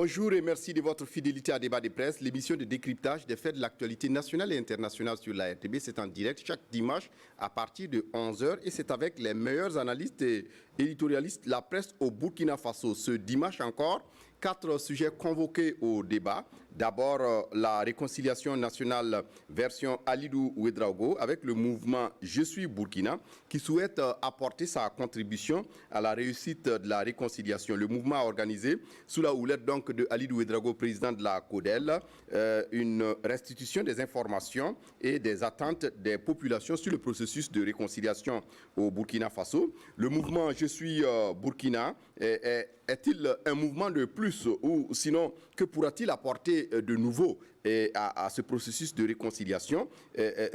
Bonjour et merci de votre fidélité à Débat de presse, l'émission de décryptage des faits de l'actualité nationale et internationale sur la RTB. C'est en direct chaque dimanche à partir de 11h et c'est avec les meilleurs analystes et éditorialistes de la presse au Burkina Faso. Ce dimanche encore, 4 sujets convoqués au débat. D'abord, la réconciliation nationale version Alidou Ouedraogo avec le mouvement Je suis Burkina qui souhaite apporter sa contribution à la réussite de la réconciliation. Le mouvement a organisé sous la houlette donc de Alidou Ouedraogo, président de la CODEL, une restitution des informations et des attentes des populations sur le processus de réconciliation au Burkina Faso. Le mouvement Je suis Burkina est-il un mouvement de plus ou sinon que pourra-t-il apporter de nouveau à ce processus de réconciliation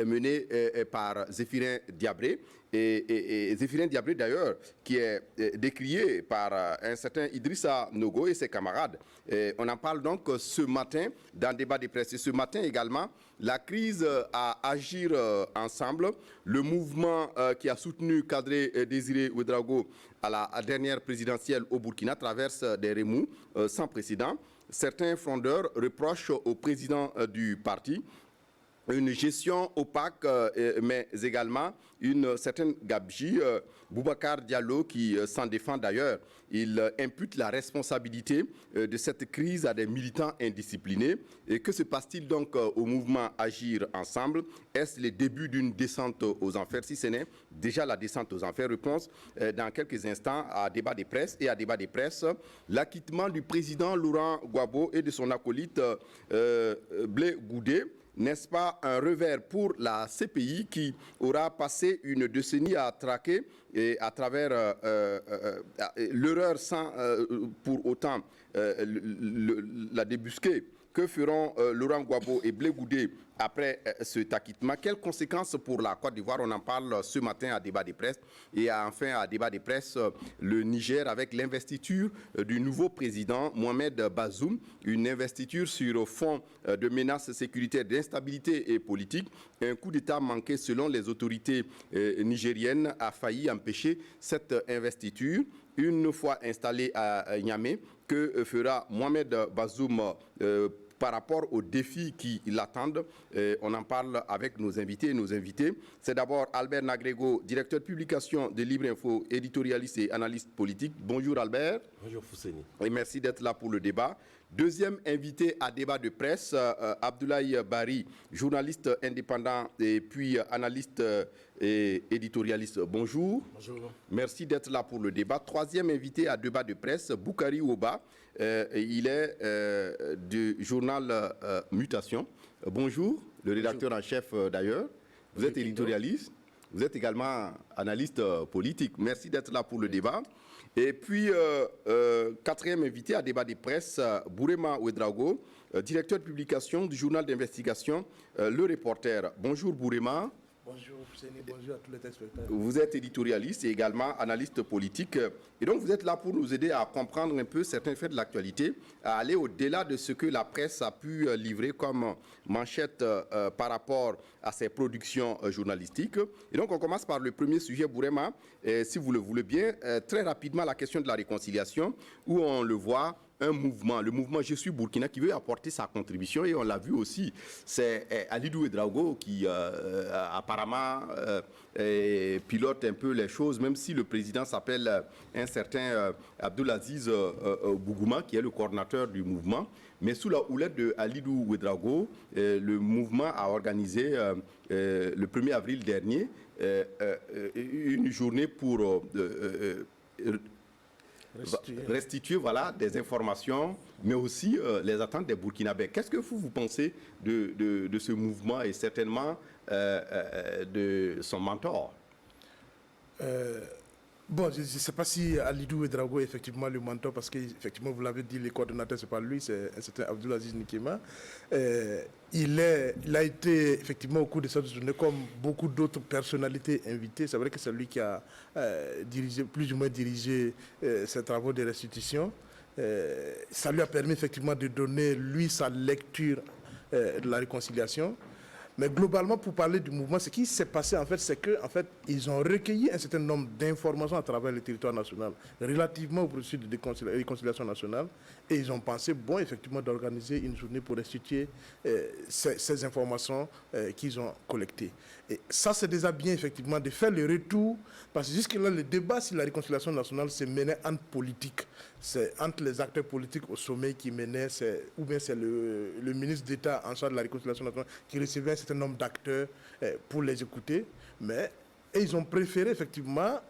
mené par Zéphirin Diabré et Zéphirin Diabré d'ailleurs qui est décrié par un certain Idrissa Nogo et ses camarades. On en parle donc ce matin dans le débat des presse. Et ce matin également, la crise à agir ensemble, le mouvement qui a soutenu Kadri Désiré Ouedraogo à la dernière présidentielle au Burkina traverse des remous sans précédent. Certains frondeurs reprochent au président du parti une gestion opaque, mais également une certaine gabegie. Boubacar Diallo, qui s'en défend d'ailleurs, il impute la responsabilité de cette crise à des militants indisciplinés. Et que se passe-t-il donc au mouvement Agir Ensemble? Est-ce le début d'une descente aux enfers? Si ce n'est déjà la descente aux enfers, réponse dans quelques instants à débat des presses et à débat des presses. L'acquittement du président Laurent Gbagbo et de son acolyte Blé Goudé. N'est-ce pas un revers pour la CPI qui aura passé une décennie à traquer et à travers l'erreur sans pour autant la débusquer? Que feront Laurent Gbagbo et Blé Goudé après cet acquittement? Quelles conséquences pour la Côte d'Ivoire? On en parle ce matin à débat des presses. Et enfin à débat des presses, le Niger avec l'investiture du nouveau président Mohamed Bazoum. Une investiture sur fond de menaces sécuritaires, d'instabilité et politique. Un coup d'État manqué selon les autorités nigériennes a failli empêcher cette investiture. Une fois installé à Niamey, que fera Mohamed Bazoum par rapport aux défis qui l'attendent? On en parle avec nos invités et nos invités. C'est d'abord Albert Nagrego, directeur de publication de Libre Info, éditorialiste et analyste politique. Bonjour Albert. Bonjour Fousseni. Et merci d'être là pour le débat. Deuxième invité à débat de presse, Abdoulaye Bari, journaliste indépendant et puis analyste et éditorialiste. Bonjour. Bonjour. Merci d'être là pour le débat. Troisième invité à débat de presse, Boukari Ouba. Il est du journal Mutation. Bonjour, le rédacteur en chef d'ailleurs. Vous êtes éditorialiste. Vous êtes également analyste politique. Merci d'être là pour le débat. Et puis, quatrième invité à débat des presses, Bourema Ouedraogo, directeur de publication du journal d'investigation Le Reporter. Bonjour Bourema. Bonjour Fousseni, bonjour à tous les téléspectateurs. Vous êtes éditorialiste et également analyste politique. Et donc vous êtes là pour nous aider à comprendre un peu certains faits de l'actualité, à aller au-delà de ce que la presse a pu livrer comme manchette par rapport à ses productions journalistiques. Et donc on commence par le premier sujet, Bourema, si vous le voulez bien, très rapidement la question de la réconciliation, où on le voit, un mouvement, le mouvement Je suis Burkina, qui veut apporter sa contribution, et on l'a vu aussi, c'est Alidou Ouedraogo qui apparemment pilote un peu les choses, même si le président s'appelle un certain Abdelaziz Bougouma, qui est le coordinateur du mouvement. Mais sous la houlette de Alidou Ouedraogo, le mouvement a organisé le 1er avril dernier une journée pour restituer voilà, des informations, mais aussi les attentes des Burkinabés. Qu'est-ce que vous pensez de ce mouvement et certainement de son mentor? Bon, je ne sais pas si Alidou Ouedraogo est effectivement le mentor, parce qu'effectivement, vous l'avez dit, les coordonnateurs, ce n'est pas lui, c'est un certain Abdelaziz Nikema. Il a été, effectivement, au cours de cette journée, comme beaucoup d'autres personnalités invitées. C'est vrai que c'est lui qui a dirigé, plus ou moins dirigé ces travaux de restitution. Ça lui a permis, effectivement, de donner, lui, sa lecture de la réconciliation. Mais globalement, pour parler du mouvement, ce qui s'est passé, en fait, c'est qu'ils ont recueilli un certain nombre d'informations à travers le territoire national relativement au processus de réconciliation nationale. Et ils ont pensé, bon, effectivement, d'organiser une journée pour restituer ces informations qu'ils ont collectées. Et ça, c'est déjà bien, effectivement, de faire le retour, parce que jusque-là, le débat sur la réconciliation nationale se menait entre politiques. C'est entre les acteurs politiques au sommet qui menaient, ou bien c'est le ministre d'État en charge de la réconciliation nationale qui recevait un certain nombre d'acteurs pour les écouter. Et ils ont préféré, effectivement,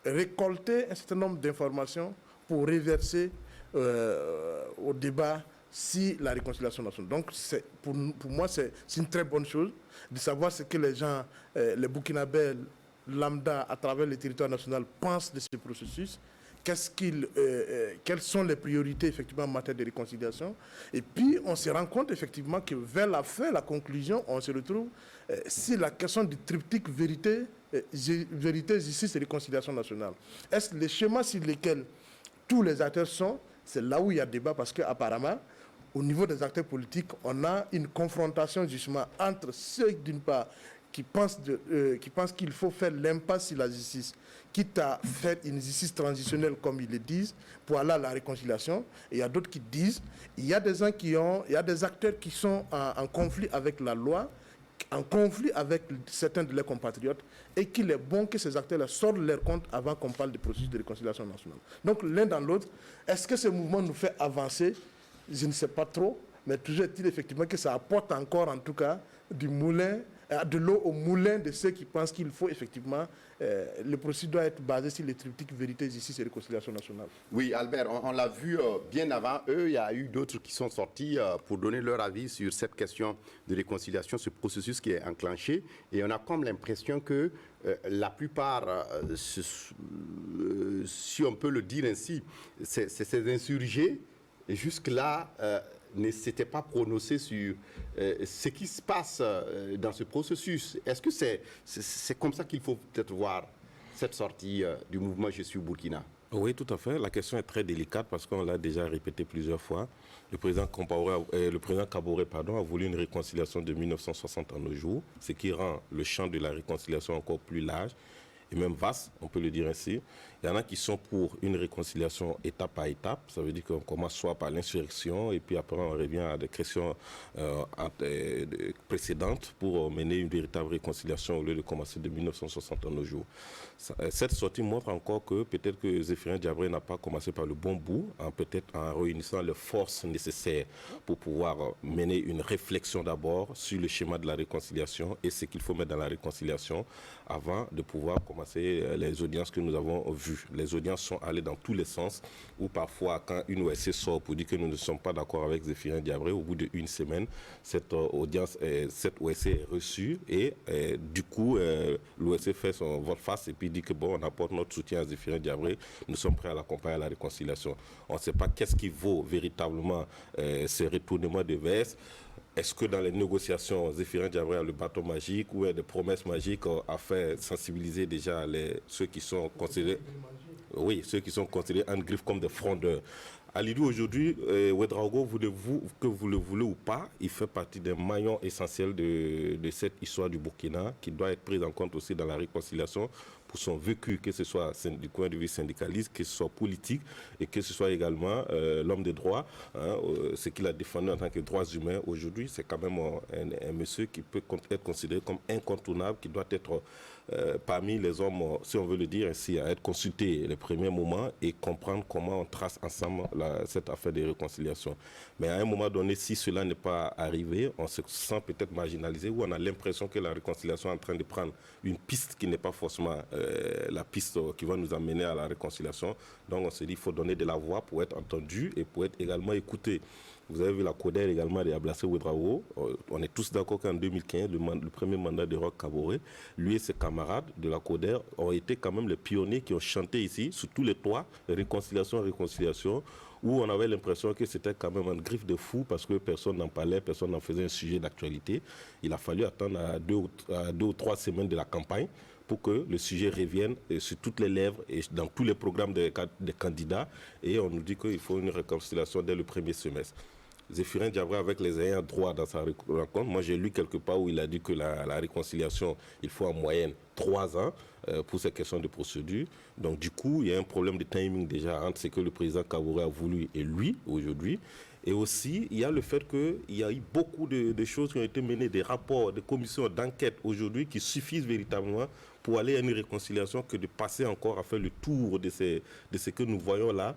récolter un certain nombre d'informations pour reverser au débat si la réconciliation nationale. Donc, pour moi, c'est une très bonne chose de savoir ce que les gens, les Burkinabés lambda, à travers le territoire national, pensent de ce processus. Quelles sont les priorités, effectivement, en matière de réconciliation. Et puis, on se rend compte, effectivement, que vers la fin, la conclusion, on se retrouve sur la question du triptyque vérité, justice et réconciliation nationale. Est-ce le schéma sur lequel tous les acteurs sont? C'est là où il y a débat, parce qu'apparemment, au niveau des acteurs politiques, on a une confrontation justement entre ceux, d'une part, qui pensent qu'il faut faire l'impasse sur la justice, quitte à faire une justice transitionnelle, comme ils le disent, pour aller à la réconciliation. Et il y a d'autres qui disent, il y a des acteurs qui sont en conflit avec la loi, en conflit avec certains de leurs compatriotes, et qu'il est bon que ces acteurs sortent leur compte avant qu'on parle du processus de réconciliation nationale. Donc l'un dans l'autre, est-ce que ce mouvement nous fait avancer? Je ne sais pas trop, mais toujours est-il effectivement que ça apporte encore, en tout cas, de l'eau au moulin de ceux qui pensent qu'il faut effectivement, le processus doit être basé sur les triptyques vérité, justice et réconciliation nationale. Oui, Albert, on l'a vu bien avant eux, il y a eu d'autres qui sont sortis pour donner leur avis sur cette question de réconciliation, ce processus qui est enclenché. Et on a comme l'impression que la plupart, si on peut le dire ainsi, ces insurgés, jusque-là, ne s'était pas prononcé sur ce qui se passe dans ce processus. Est-ce que c'est comme ça qu'il faut peut-être voir cette sortie du mouvement Je suis Burkina? Oui, tout à fait. La question est très délicate parce qu'on l'a déjà répété plusieurs fois. Le président Kaboré a voulu une réconciliation de 1960 à nos jours, ce qui rend le champ de la réconciliation encore plus large et même vaste, on peut le dire ainsi. Il y en a qui sont pour une réconciliation étape par étape. Ça veut dire qu'on commence soit par l'insurrection et puis après on revient à des questions précédentes pour mener une véritable réconciliation au lieu de commencer de 1960 à nos jours. Cette sortie montre encore que peut-être que Zéphirin Diabré n'a pas commencé par le bon bout, peut-être en réunissant les forces nécessaires pour pouvoir mener une réflexion d'abord sur le schéma de la réconciliation et ce qu'il faut mettre dans la réconciliation avant de pouvoir commencer les audiences que nous avons vues. Les audiences sont allées dans tous les sens, ou parfois quand une OSC sort pour dire que nous ne sommes pas d'accord avec Zéphirin Diabré, au bout d'une semaine, cette OSC est reçue et du coup l'OSC fait son volte-face et puis dit que bon, on apporte notre soutien à Zéphirin Diabré, nous sommes prêts à l'accompagner à la réconciliation. On ne sait pas qu'est-ce qui vaut véritablement ce retournement de veste. Est-ce que dans les négociations, Zéphirin Diabré a le bâton magique ou a des promesses magiques à faire sensibiliser déjà ceux qui sont considérés en griffe comme des frondeurs? Alidou, aujourd'hui, Ouédraogo, que vous le voulez ou pas, il fait partie des maillons essentiels de cette histoire du Burkina qui doit être prise en compte aussi dans la réconciliation pour son vécu, que ce soit du point de vue syndicaliste, que ce soit politique et que ce soit également l'homme des droits, ce qu'il a défendu en tant que droits humains. Aujourd'hui, c'est quand même un monsieur qui peut être considéré comme incontournable, qui doit être parmi les hommes, si on veut le dire ainsi, à être consulté les premiers moments et comprendre comment on trace ensemble cette affaire de réconciliation. Mais à un moment donné, si cela n'est pas arrivé, on se sent peut-être marginalisé ou on a l'impression que la réconciliation est en train de prendre une piste qui n'est pas forcément la piste qui va nous amener à la réconciliation. Donc on se dit qu'il faut donner de la voix pour être entendu et pour être également écouté. Vous avez vu la CODER également de Ablassé Ouédraogo. On est tous d'accord qu'en 2015, le premier mandat de Roch Kaboré, lui et ses camarades de la CODER ont été quand même les pionniers qui ont chanté ici, sur tous les toits, réconciliation, réconciliation, où on avait l'impression que c'était quand même un griffe de fou parce que personne n'en parlait, personne n'en faisait un sujet d'actualité. Il a fallu attendre à 2 ou 3 semaines de la campagne pour que le sujet revienne sur toutes les lèvres et dans tous les programmes des candidats. Et on nous dit qu'il faut une réconciliation dès le premier semestre. Zéphirin Diabré avec les ayants droit dans sa rencontre. Moi, j'ai lu quelque part où il a dit que la réconciliation, il faut en moyenne 3 ans pour ces questions de procédure. Donc, du coup, il y a un problème de timing déjà entre ce que le président Kaboré a voulu et lui, aujourd'hui. Et aussi, il y a le fait qu'il y a eu beaucoup de choses qui ont été menées, des rapports, des commissions d'enquête aujourd'hui qui suffisent véritablement pour aller à une réconciliation que de passer encore à faire le tour de ce que nous voyons là.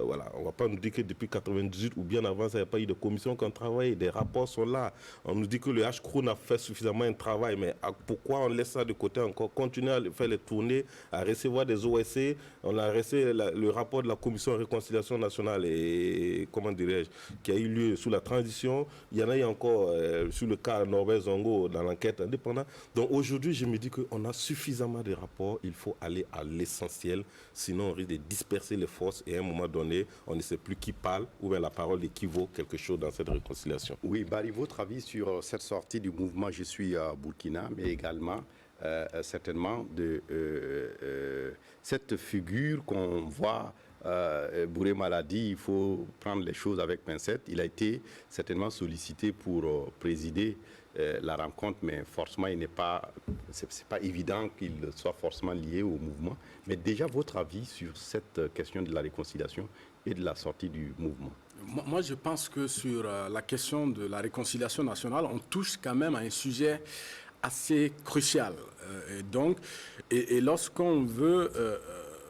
Voilà. On ne va pas nous dire que depuis 1998 ou bien avant, ça n'y a pas eu de commission qui ont travaillé, des rapports sont là. On nous dit que le H-Crown a fait suffisamment un travail, mais pourquoi on laisse ça de côté encore, continuer à faire les tournées, à recevoir des OSC. On a reçu le rapport de la commission de réconciliation nationale et, comment dirais-je, qui a eu lieu sous la transition. Il y en a eu encore sur le cas Norbert Zongo dans l'enquête indépendante. Donc aujourd'hui, je me dis qu'on a suffisamment de rapports, il faut aller à l'essentiel, sinon on risque de disperser les forces et à un moment donné, on ne sait plus qui parle ou bien la parole équivaut quelque chose dans cette réconciliation. Oui, Barry, votre avis sur cette sortie du mouvement Je suis Burkina, mais également certainement de cette figure qu'on voit. Bouré Maladi, il faut prendre les choses avec pincette. Il a été certainement sollicité pour présider la rencontre, mais forcément, c'est pas évident qu'il soit forcément lié au mouvement. Mais déjà, votre avis sur cette question de la réconciliation et de la sortie du mouvement? Moi, je pense que sur la question de la réconciliation nationale, on touche quand même à un sujet assez crucial. Et lorsqu'on veut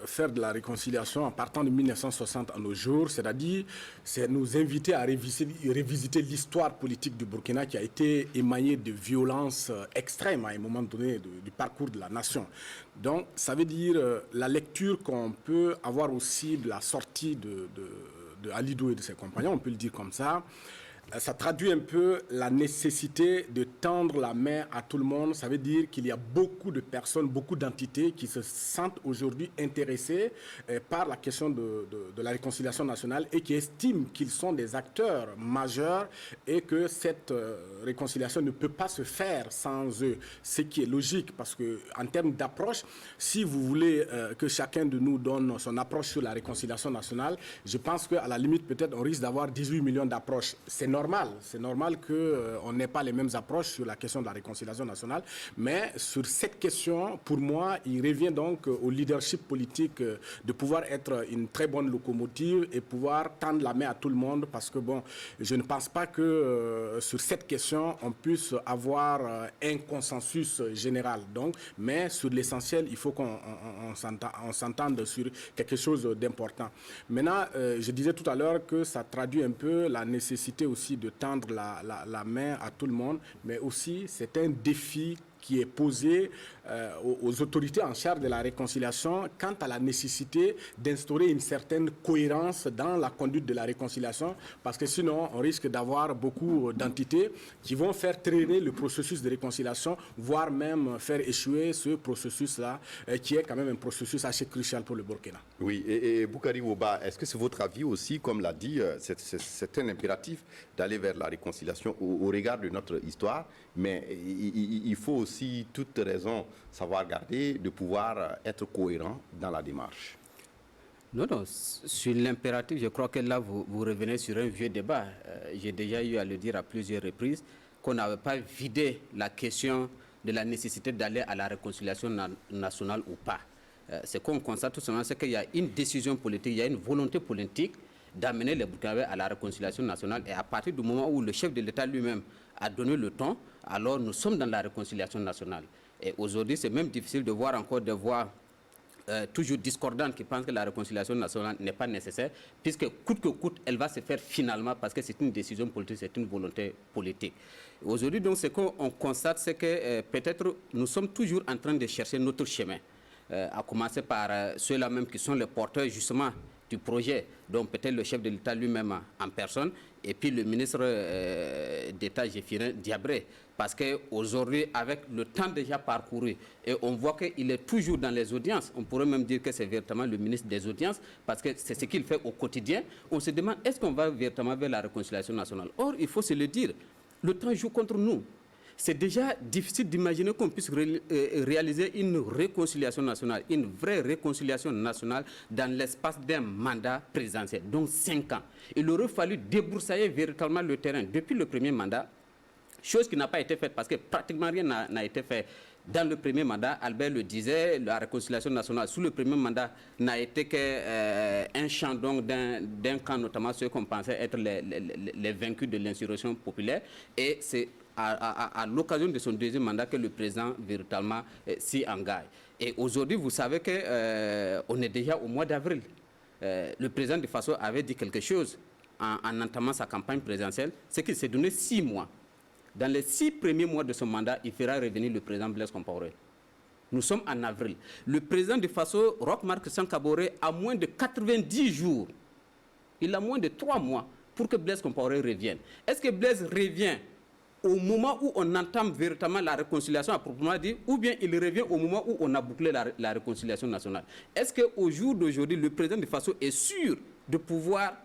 faire de la réconciliation en partant de 1960 à nos jours, c'est-à-dire c'est nous inviter à révisiter l'histoire politique du Burkina qui a été émaillée de violences extrêmes à un moment donné du parcours de la nation. Donc ça veut dire la lecture qu'on peut avoir aussi de la sortie de Alidou et de ses compagnons, on peut le dire comme ça. Ça traduit un peu la nécessité de tendre la main à tout le monde. Ça veut dire qu'il y a beaucoup de personnes, beaucoup d'entités qui se sentent aujourd'hui intéressées par la question de la réconciliation nationale et qui estiment qu'ils sont des acteurs majeurs et que cette réconciliation ne peut pas se faire sans eux. Ce qui est logique parce qu'en termes d'approche, si vous voulez que chacun de nous donne son approche sur la réconciliation nationale, je pense qu'à la limite, peut-être, on risque d'avoir 18 millions d'approches. C'est normal qu'on n'ait pas les mêmes approches sur la question de la réconciliation nationale, mais sur cette question, pour moi, il revient donc au leadership politique de pouvoir être une très bonne locomotive et pouvoir tendre la main à tout le monde, parce que bon, je ne pense pas que sur cette question, on puisse avoir un consensus général. Donc, mais sur l'essentiel, il faut qu'on s'entende sur quelque chose d'important. Maintenant, je disais tout à l'heure que ça traduit un peu la nécessité aussi de tendre la main à tout le monde, mais aussi c'est un défi qui est posé aux autorités en charge de la réconciliation quant à la nécessité d'instaurer une certaine cohérence dans la conduite de la réconciliation, parce que sinon on risque d'avoir beaucoup d'entités qui vont faire traîner le processus de réconciliation, voire même faire échouer ce processus-là, qui est quand même un processus assez crucial pour le Burkina. Oui, et Boukari Ouba, est-ce que c'est votre avis aussi, comme l'a dit, c'est un impératif d'aller vers la réconciliation au regard de notre histoire, mais il faut aussi toute raison savoir garder, de pouvoir être cohérent dans la démarche. Non, sur l'impératif, je crois que là, vous revenez sur un vieux débat. J'ai déjà eu à le dire à plusieurs reprises, qu'on n'avait pas vidé la question de la nécessité d'aller à la réconciliation nationale ou pas. Ce qu'on constate tout simplement, c'est qu'il y a une décision politique, il y a une volonté politique d'amener les Burkinabés à la réconciliation nationale. Et à partir du moment où le chef de l'État lui-même a donné le ton, alors nous sommes dans la réconciliation nationale. Et aujourd'hui, c'est même difficile de voir encore des voix toujours discordantes qui pensent que la réconciliation nationale n'est pas nécessaire, puisque coûte que coûte, elle va se faire finalement parce que c'est une décision politique, c'est une volonté politique. Aujourd'hui, donc, ce qu'on constate, c'est que peut-être nous sommes toujours en train de chercher notre chemin, à commencer par ceux-là même qui sont les porteurs justement du projet, donc peut-être le chef de l'État lui-même en personne, et puis le ministre d'État Zéphirin Diabré. Parce qu'aujourd'hui, avec le temps déjà parcouru, et on voit qu'il est toujours dans les audiences, on pourrait même dire que c'est véritablement le ministre des audiences, parce que c'est ce qu'il fait au quotidien. On se demande, est-ce qu'on va véritablement vers la réconciliation nationale? Or, il faut se le dire, le temps joue contre nous. c'est déjà difficile d'imaginer qu'on puisse réaliser une réconciliation nationale, une vraie réconciliation nationale dans l'espace d'un mandat présidentiel, donc 5 ans. Il aurait fallu débroussailler véritablement le terrain depuis le premier mandat, chose qui n'a pas été faite parce que pratiquement rien n'a été fait. Dans le premier mandat, Albert le disait, la réconciliation nationale sous le premier mandat n'a été qu'un champ d'un camp, notamment ceux qu'on pensait être les vaincus de l'insurrection populaire. Et c'est à l'occasion de son deuxième mandat que le président véritablement s'y engage. Et aujourd'hui, vous savez qu'on est déjà au mois d'avril. Le président de Faso avait dit quelque chose en entamant sa campagne présidentielle, c'est qu'il s'est donné 6 mois. Dans les 6 premiers mois de son mandat, il fera revenir le président Blaise Compaoré. Nous sommes en avril. Le président de Faso, Roch Marc Christian Kaboré, a moins de 90 jours. Il a moins de 3 mois pour que Blaise Compaoré revienne. Est-ce que Blaise revient au moment où on entame véritablement la réconciliation à proprement dit, ou bien il revient au moment où on a bouclé la réconciliation nationale? Est-ce qu'au jour d'aujourd'hui, le président de Faso est sûr de pouvoir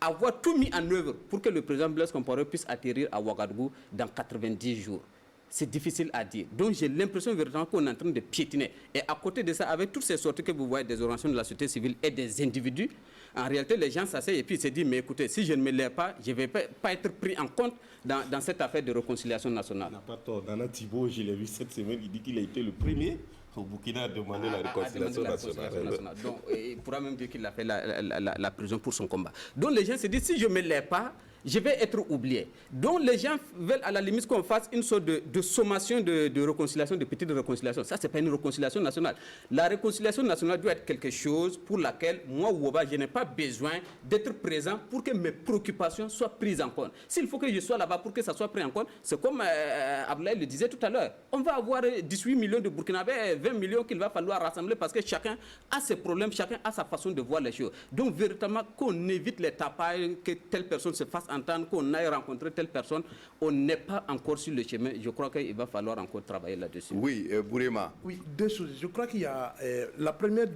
avoir tout mis en œuvre pour que le président Blaise Compaoré puisse atterrir à Ouagadougou dans 90 jours? C'est difficile à dire. Donc j'ai l'impression véritablement qu'on est en train de piétiner. Et à côté de ça, avec toutes ces sorties que vous voyez des organisations de la société civile et des individus, en réalité, les gens s'asseyent et puis ils se disent, mais écoutez, si je ne me lève pas, je ne vais pas être pris en compte dans cette affaire de réconciliation nationale. Il n'a pas tort. Nana Thibault, je l'ai vu cette semaine, il dit qu'il a été le premier au Burkina à demander la réconciliation nationale. Donc, il pourra même dire qu'il a fait la prison pour son combat. Donc les gens se disent, si je ne me lève pas, je vais être oublié. Donc les gens veulent à la limite qu'on fasse une sorte de sommation de réconciliation, de petite réconciliation. Ça, ce n'est pas une réconciliation nationale. La réconciliation nationale doit être quelque chose pour laquelle, moi, Ouaba, je n'ai pas besoin d'être présent pour que mes préoccupations soient prises en compte. S'il faut que je sois là-bas pour que ça soit pris en compte, c'est comme Abdoulaye le disait tout à l'heure. On va avoir 18 millions de Burkinabés, 20 millions qu'il va falloir rassembler parce que chacun a ses problèmes, chacun a sa façon de voir les choses. Donc, véritablement, qu'on évite les tapailles, que telle personne se fasse entendre, qu'on aille rencontrer telle personne, on n'est pas encore sur le chemin. Je crois qu'il va falloir encore travailler là-dessus. Oui, Bourema. Oui, 2 choses. Je crois qu'il y a la première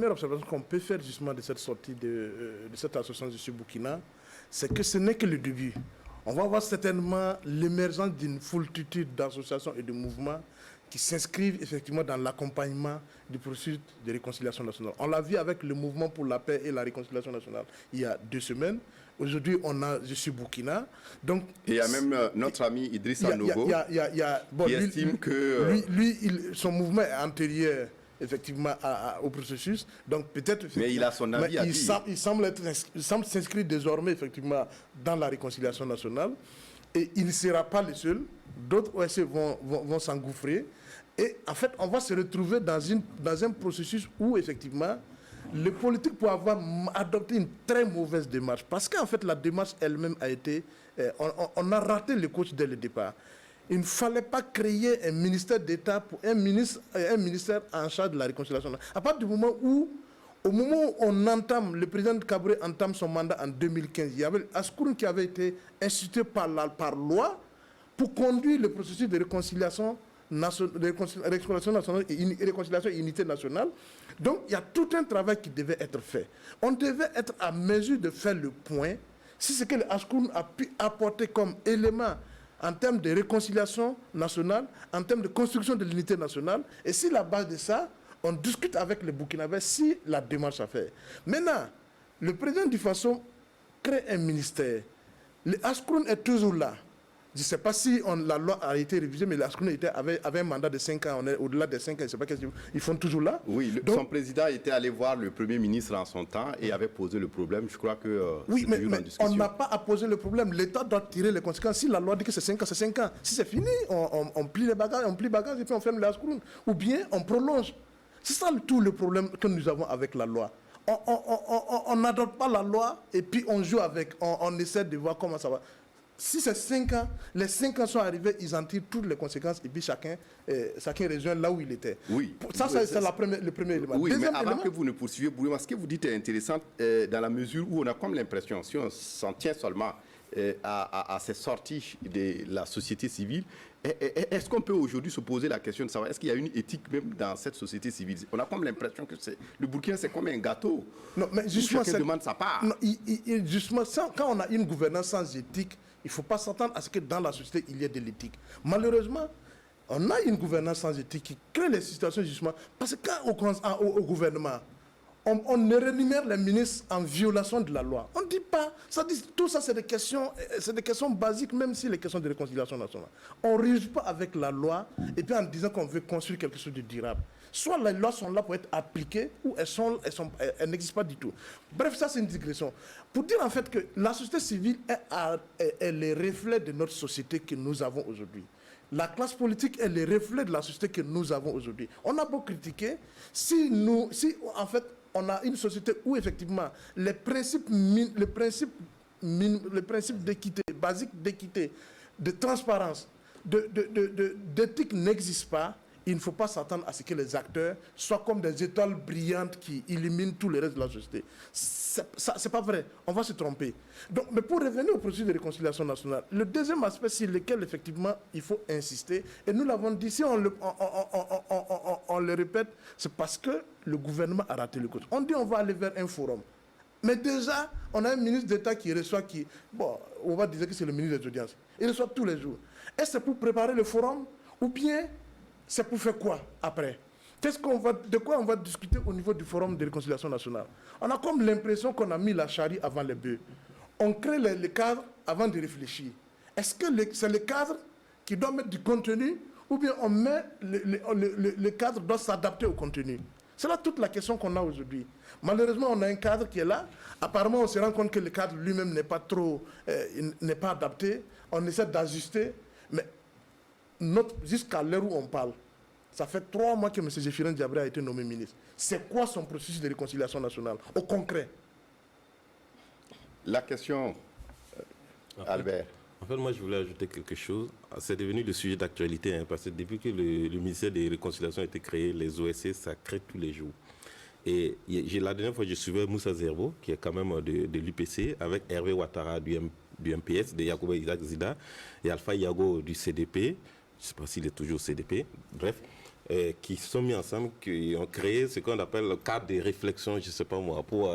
observation qu'on peut faire justement de cette sortie de cette association du Sud-Burkina, c'est que ce n'est que le début. On va voir certainement l'émergence d'une foultitude d'associations et de mouvements qui s'inscrivent effectivement dans l'accompagnement du processus de réconciliation nationale. On l'a vu avec le mouvement pour la paix et la réconciliation nationale il y a 2 semaines. Aujourd'hui, je suis Burkina. Donc, et il y a même notre ami Idrissa Nouveau qui estime que... son mouvement est antérieur effectivement au processus. Donc peut-être... Mais il a son avis à dire. Il semble s'inscrire désormais effectivement dans la réconciliation nationale. Et il ne sera pas le seul. D'autres OSC vont s'engouffrer. Et en fait, on va se retrouver dans un processus où effectivement... les politiques pour avoir adopté une très mauvaise démarche. Parce qu'en fait, la démarche elle-même a été... on a raté le coach dès le départ. Il ne fallait pas créer un ministère d'État, un ministère en charge de la réconciliation. À partir du moment où, le président Kaboré entame son mandat en 2015, il y avait Askouroun qui avait été institué par loi pour conduire le processus de réconciliation nationale et réconciliation et unité nationale. Donc, il y a tout un travail qui devait être fait. On devait être à mesure de faire le point si ce que l'Askouroun a pu apporter comme élément en termes de réconciliation nationale, en termes de construction de l'unité nationale, et si la base de ça, on discute avec les Burkinabés si la démarche a fait. Maintenant, le président du Faso crée un ministère. L'Askouroun est toujours là. Je ne sais pas si la loi a été révisée, mais l'Askouroun avait un mandat de 5 ans. On est au-delà des 5 ans, je ne sais pas qu'est-ce qu'ils font toujours là. Oui, son président était allé voir le Premier ministre en son temps et avait posé le problème. Je crois que oui, mais on n'a pas à poser le problème. L'État doit tirer les conséquences. Si la loi dit que c'est 5 ans, c'est 5 ans. Si c'est fini, on plie les bagages, et puis on ferme l'Askouroun. Ou bien on prolonge. C'est ça tout le problème que nous avons avec la loi. On n'adopte pas la loi et puis on joue avec, on essaie de voir comment ça va. Si c'est 5 ans, les 5 ans sont arrivés, ils en tirent toutes les conséquences et puis chacun rejoint là où il était. Oui. Ça, c'est le premier élément. Oui, mais avant que vous ne poursuiviez, Bourema, ce que vous dites est intéressant dans la mesure où on a comme l'impression, si on s'en tient seulement à ces sorties de la société civile, est-ce qu'on peut aujourd'hui se poser la question de savoir est-ce qu'il y a une éthique même dans cette société civile? On a comme l'impression que le Burkina, c'est comme un gâteau. Non, mais justement, chacun demande sa part. Non, justement, quand on a une gouvernance sans éthique, il ne faut pas s'attendre à ce que dans la société, il y ait de l'éthique. Malheureusement, on a une gouvernance sans éthique qui crée les situations justement. Parce que quand au gouvernement, on rémunère les ministres en violation de la loi. On ne dit pas, tout ça c'est des questions basiques, même si les questions de réconciliation nationale. On ne réagit pas avec la loi et puis en disant qu'on veut construire quelque chose de durable. Soit les lois sont là pour être appliquées ou elles n'existent pas du tout. Bref, ça c'est une digression. Pour dire en fait que la société civile est le reflet de notre société que nous avons aujourd'hui. La classe politique est le reflet de la société que nous avons aujourd'hui. On a beau critiquer, si en fait on a une société où effectivement les principes d'équité, basiques d'équité, de transparence, d'éthique n'existent pas, il ne faut pas s'attendre à ce que les acteurs soient comme des étoiles brillantes qui illuminent tout le reste de la société. C'est pas vrai, on va se tromper. Donc, mais pour revenir au processus de réconciliation nationale, le deuxième aspect sur lequel effectivement il faut insister, et nous l'avons dit, si on le répète, c'est parce que le gouvernement a raté le coup. On dit on va aller vers un forum. Mais déjà, on a un ministre d'État qui reçoit, on va dire que c'est le ministre des Audiences. Il reçoit tous les jours. Est-ce que c'est pour préparer le forum ou bien c'est pour faire quoi après? De quoi on va discuter au niveau du forum de réconciliation nationale? On a comme l'impression qu'on a mis la charrue avant les bœufs. On crée le cadre avant de réfléchir. Est-ce que c'est le cadre qui doit mettre du contenu ou bien on met le cadre doit s'adapter au contenu? C'est là toute la question qu'on a aujourd'hui. Malheureusement, on a un cadre qui est là. Apparemment, on se rend compte que le cadre lui-même n'est pas n'est pas adapté. On essaie d'ajuster. Mais jusqu'à l'heure où on parle, ça fait 3 mois que M. Zéphirin Diabré a été nommé ministre. C'est quoi son processus de réconciliation nationale, au concret? La question, Albert. En fait, moi, je voulais ajouter quelque chose. C'est devenu le sujet d'actualité, parce que depuis que le ministère des Réconciliations a été créé, les OSC, ça crée tous les jours. Et la dernière fois, je suivais Moussa Zerbo, qui est quand même de l'UPC, avec Hervé Ouattara du MPS, de Yacouba Isaac Zida, et Alpha Yago du CDP. Je ne sais pas s'il est toujours CDP, bref, qui se sont mis ensemble, qui ont créé ce qu'on appelle le cadre de réflexion, je ne sais pas moi, pour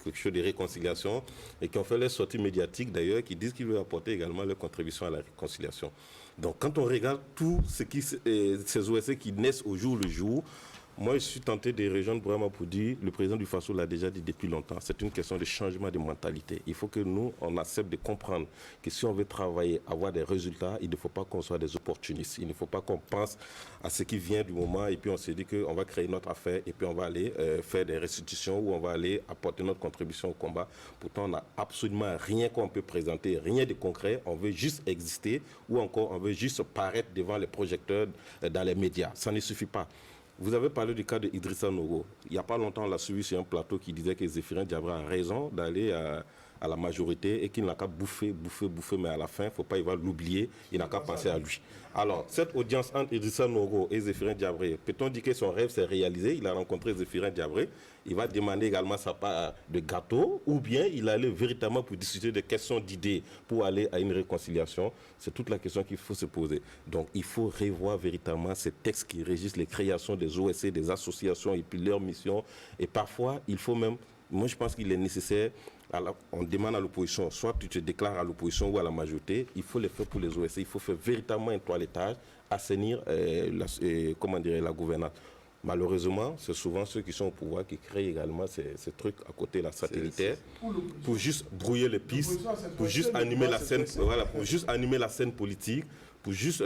quelque chose de réconciliation, et qui ont fait les sorties médiatiques d'ailleurs, qui disent qu'ils veulent apporter également leur contribution à la réconciliation. Donc quand on regarde tout ces OSC qui naissent au jour le jour, moi, je suis tenté de rejoindre vraiment pour dire, le président du FASO l'a déjà dit depuis longtemps, c'est une question de changement de mentalité. Il faut que nous, on accepte de comprendre que si on veut travailler, avoir des résultats, il ne faut pas qu'on soit des opportunistes. Il ne faut pas qu'on pense à ce qui vient du moment et puis on se dit qu'on va créer notre affaire et puis on va aller faire des restitutions ou on va aller apporter notre contribution au combat. Pourtant, on n'a absolument rien qu'on peut présenter, rien de concret. On veut juste exister ou encore on veut juste paraître devant les projecteurs dans les médias. Ça ne suffit pas. Vous avez parlé du cas de Idrissa Nogo. Il n'y a pas longtemps, on l'a suivi sur un plateau qui disait que Zéphirin Diabré a raison d'aller à la majorité et qu'il n'a qu'à bouffer, mais à la fin, il ne faut pas l'oublier, il n'a qu'à penser à lui. Alors, cette audience entre Idrissa Nogo et Zéphirin Diabré, peut-on dire que son rêve s'est réalisé? Il a rencontré Zéphirin Diabré, il va demander également sa part de gâteau, ou bien il allait véritablement pour discuter des questions d'idées, pour aller à une réconciliation. C'est toute la question qu'il faut se poser. Donc, il faut revoir véritablement ces textes qui régissent les créations des OSC, des associations et puis leurs missions. Et parfois, il faut même, moi je pense qu'il est nécessaire, on demande à l'opposition, soit tu te déclares à l'opposition ou à la majorité, il faut les faire pour les OSC, il faut faire véritablement un toilettage, assainir la gouvernance. Malheureusement, c'est souvent ceux qui sont au pouvoir qui créent également ces trucs à côté de la satellitaire pour juste brouiller les pistes, pour juste animer la scène, voilà, pour juste animer la scène politique, pour juste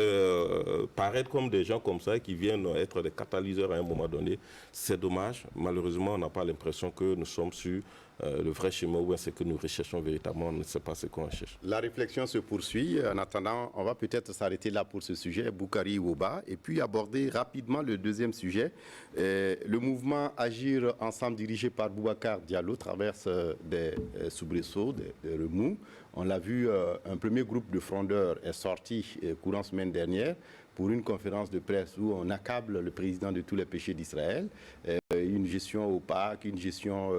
paraître comme des gens comme ça qui viennent être des catalyseurs à un moment donné. C'est dommage. Malheureusement, on n'a pas l'impression que nous sommes sur le vrai chemin ou ce que nous recherchons véritablement. On ne sait pas ce qu'on recherche. La réflexion se poursuit. En attendant, on va peut-être s'arrêter là pour ce sujet, Boukari Woba, et puis aborder rapidement le deuxième sujet. Le mouvement Agir Ensemble dirigé par Boubacar Diallo traverse des soubresauts, des remous. On l'a vu, un premier groupe de frondeurs est sorti courant semaine dernière pour une conférence de presse où on accable le président de tous les péchés d'Israël, une gestion opaque, une gestion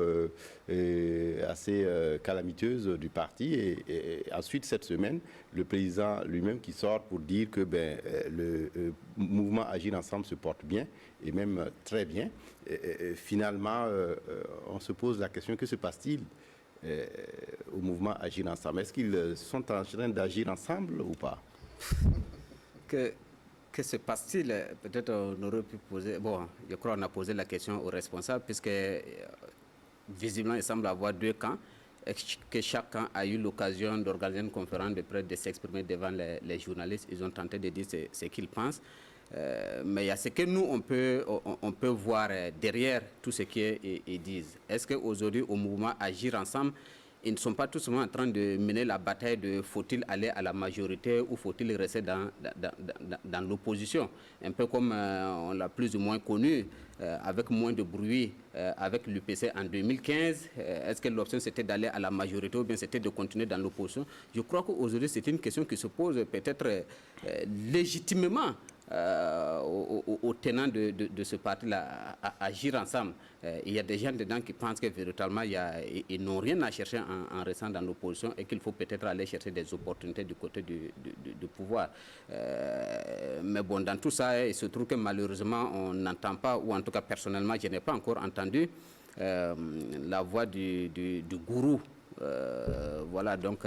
assez calamiteuse du parti. Et ensuite, cette semaine, le président lui-même qui sort pour dire que le mouvement Agir Ensemble se porte bien, et même très bien. Finalement, on se pose la question, que se passe-t-il au mouvement Agir Ensemble? Est-ce qu'ils sont en train d'agir ensemble ou pas? Que se passe-t-il? Peut-être on aurait pu poser... Bon, je crois qu'on a posé la question aux responsables, puisque visiblement, il semble avoir deux camps, et que chaque camp a eu l'occasion d'organiser une conférence de presse, de s'exprimer devant les journalistes. Ils ont tenté de dire ce qu'ils pensent. Mais il y a ce que nous, on peut voir derrière tout ce qu'ils disent. Est-ce qu'aujourd'hui, au mouvement Agir Ensemble, ils ne sont pas tout simplement en train de mener la bataille de faut-il aller à la majorité ou faut-il rester dans l'opposition? Un peu comme on l'a plus ou moins connu, avec moins de bruit, avec l'UPC en 2015. Est-ce que l'option c'était d'aller à la majorité ou bien c'était de continuer dans l'opposition? Je crois qu'aujourd'hui c'est une question qui se pose peut-être légitimement aux tenants de ce parti-là, à Agir Ensemble. Il y a des gens dedans qui pensent que véritablement ils n'ont rien à chercher en restant dans l'opposition et qu'il faut peut-être aller chercher des opportunités du côté du pouvoir. Mais bon, dans tout ça, il se trouve que malheureusement, on n'entend pas, ou en tout cas personnellement, je n'ai pas encore entendu la voix du gourou. Voilà, donc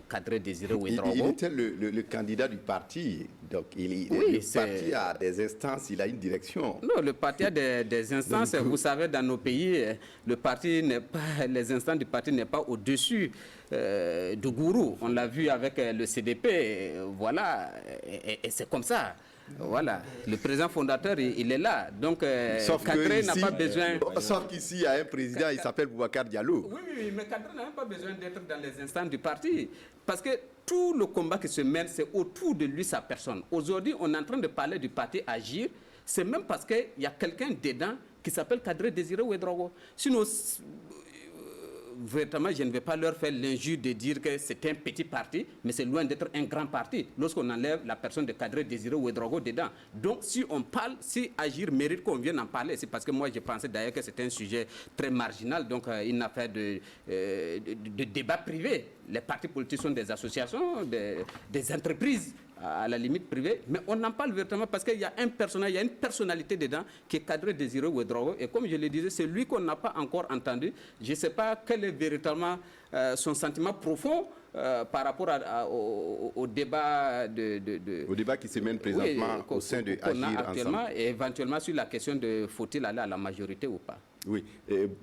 Kadri Désiré Ouédraogo. Il était le candidat du parti. Donc, le parti a des instances, il a une direction. Non, le parti a des instances. Donc, vous savez, dans nos pays, le parti n'est pas, les instances du parti n'est pas au-dessus du gourou. On l'a vu avec le CDP. Voilà, et c'est comme ça. Voilà, le président fondateur, il est là. Donc, Kadri n'a pas besoin... Sauf qu'ici, il y a un président, il s'appelle Boubacar Diallo. Oui, mais Kadri n'a même pas besoin d'être dans les instances du parti. Parce que tout le combat qui se mène, c'est autour de lui, sa personne. Aujourd'hui, on est en train de parler du parti Agir. C'est même parce qu'il y a quelqu'un dedans qui s'appelle Kadri Désiré Ouédraogo. Sinon... Véritablement, je ne vais pas leur faire l'injure de dire que c'est un petit parti, mais c'est loin d'être un grand parti lorsqu'on enlève la personne de Kadri Désiré Ouédraogo dedans. Donc, si on parle, si Agir mérite qu'on vienne en parler, c'est parce que moi, je pensais d'ailleurs que c'était un sujet très marginal, donc une affaire de débat privé. Les partis politiques sont des associations, des entreprises, à la limite privée, mais on en parle véritablement parce qu'il y a un personnage, il y a une personnalité dedans qui est Kadri Désiré Ouédraogo, et comme je le disais, c'est lui qu'on n'a pas encore entendu. Je ne sais pas quel est véritablement son sentiment profond par rapport au débat au débat qui se mène présentement au sein de Agir Ensemble. Et éventuellement sur la question de faut-il aller à la majorité ou pas. Oui,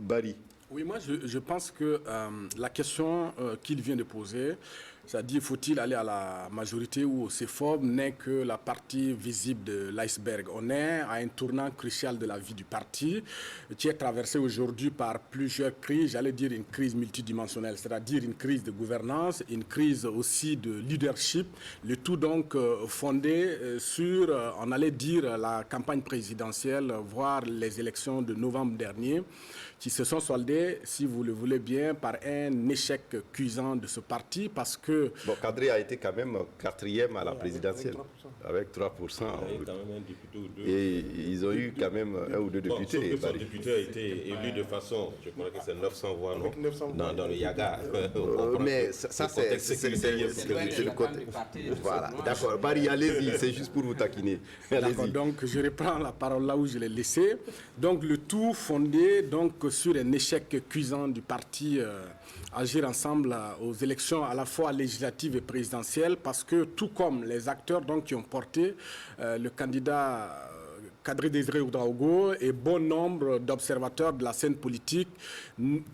Barry. Oui, moi je pense que la question qu'il vient de poser, c'est-à-dire faut-il aller à la majorité ou au CFOB, n'est que la partie visible de l'iceberg. On est à un tournant crucial de la vie du parti qui est traversé aujourd'hui par plusieurs crises, j'allais dire une crise multidimensionnelle, c'est-à-dire une crise de gouvernance, une crise aussi de leadership, le tout donc fondé sur, on allait dire, la campagne présidentielle, voire les élections de novembre dernier, qui se sont soldées, si vous le voulez bien, par un échec cuisant de ce parti parce que... Bon, Kadri a été quand même 4e à la présidentielle, avec 3%. Et ils ont eu quand même 1 ou 2 députés. Sauf que son député a été élu de façon, je crois que c'est 900 voix, non, dans le Yaga. Mais ça, c'est le côté. Voilà, d'accord. Barry, allez-y, c'est juste pour vous taquiner. D'accord, donc je reprends la parole là où je l'ai laissée. Donc le tout fondé donc, sur un échec cuisant du parti Agir Ensemble aux élections à la fois législatives et présidentielles, parce que tout comme les acteurs donc, qui ont porté le candidat Kadri Désiré Ouédraogo et bon nombre d'observateurs de la scène politique,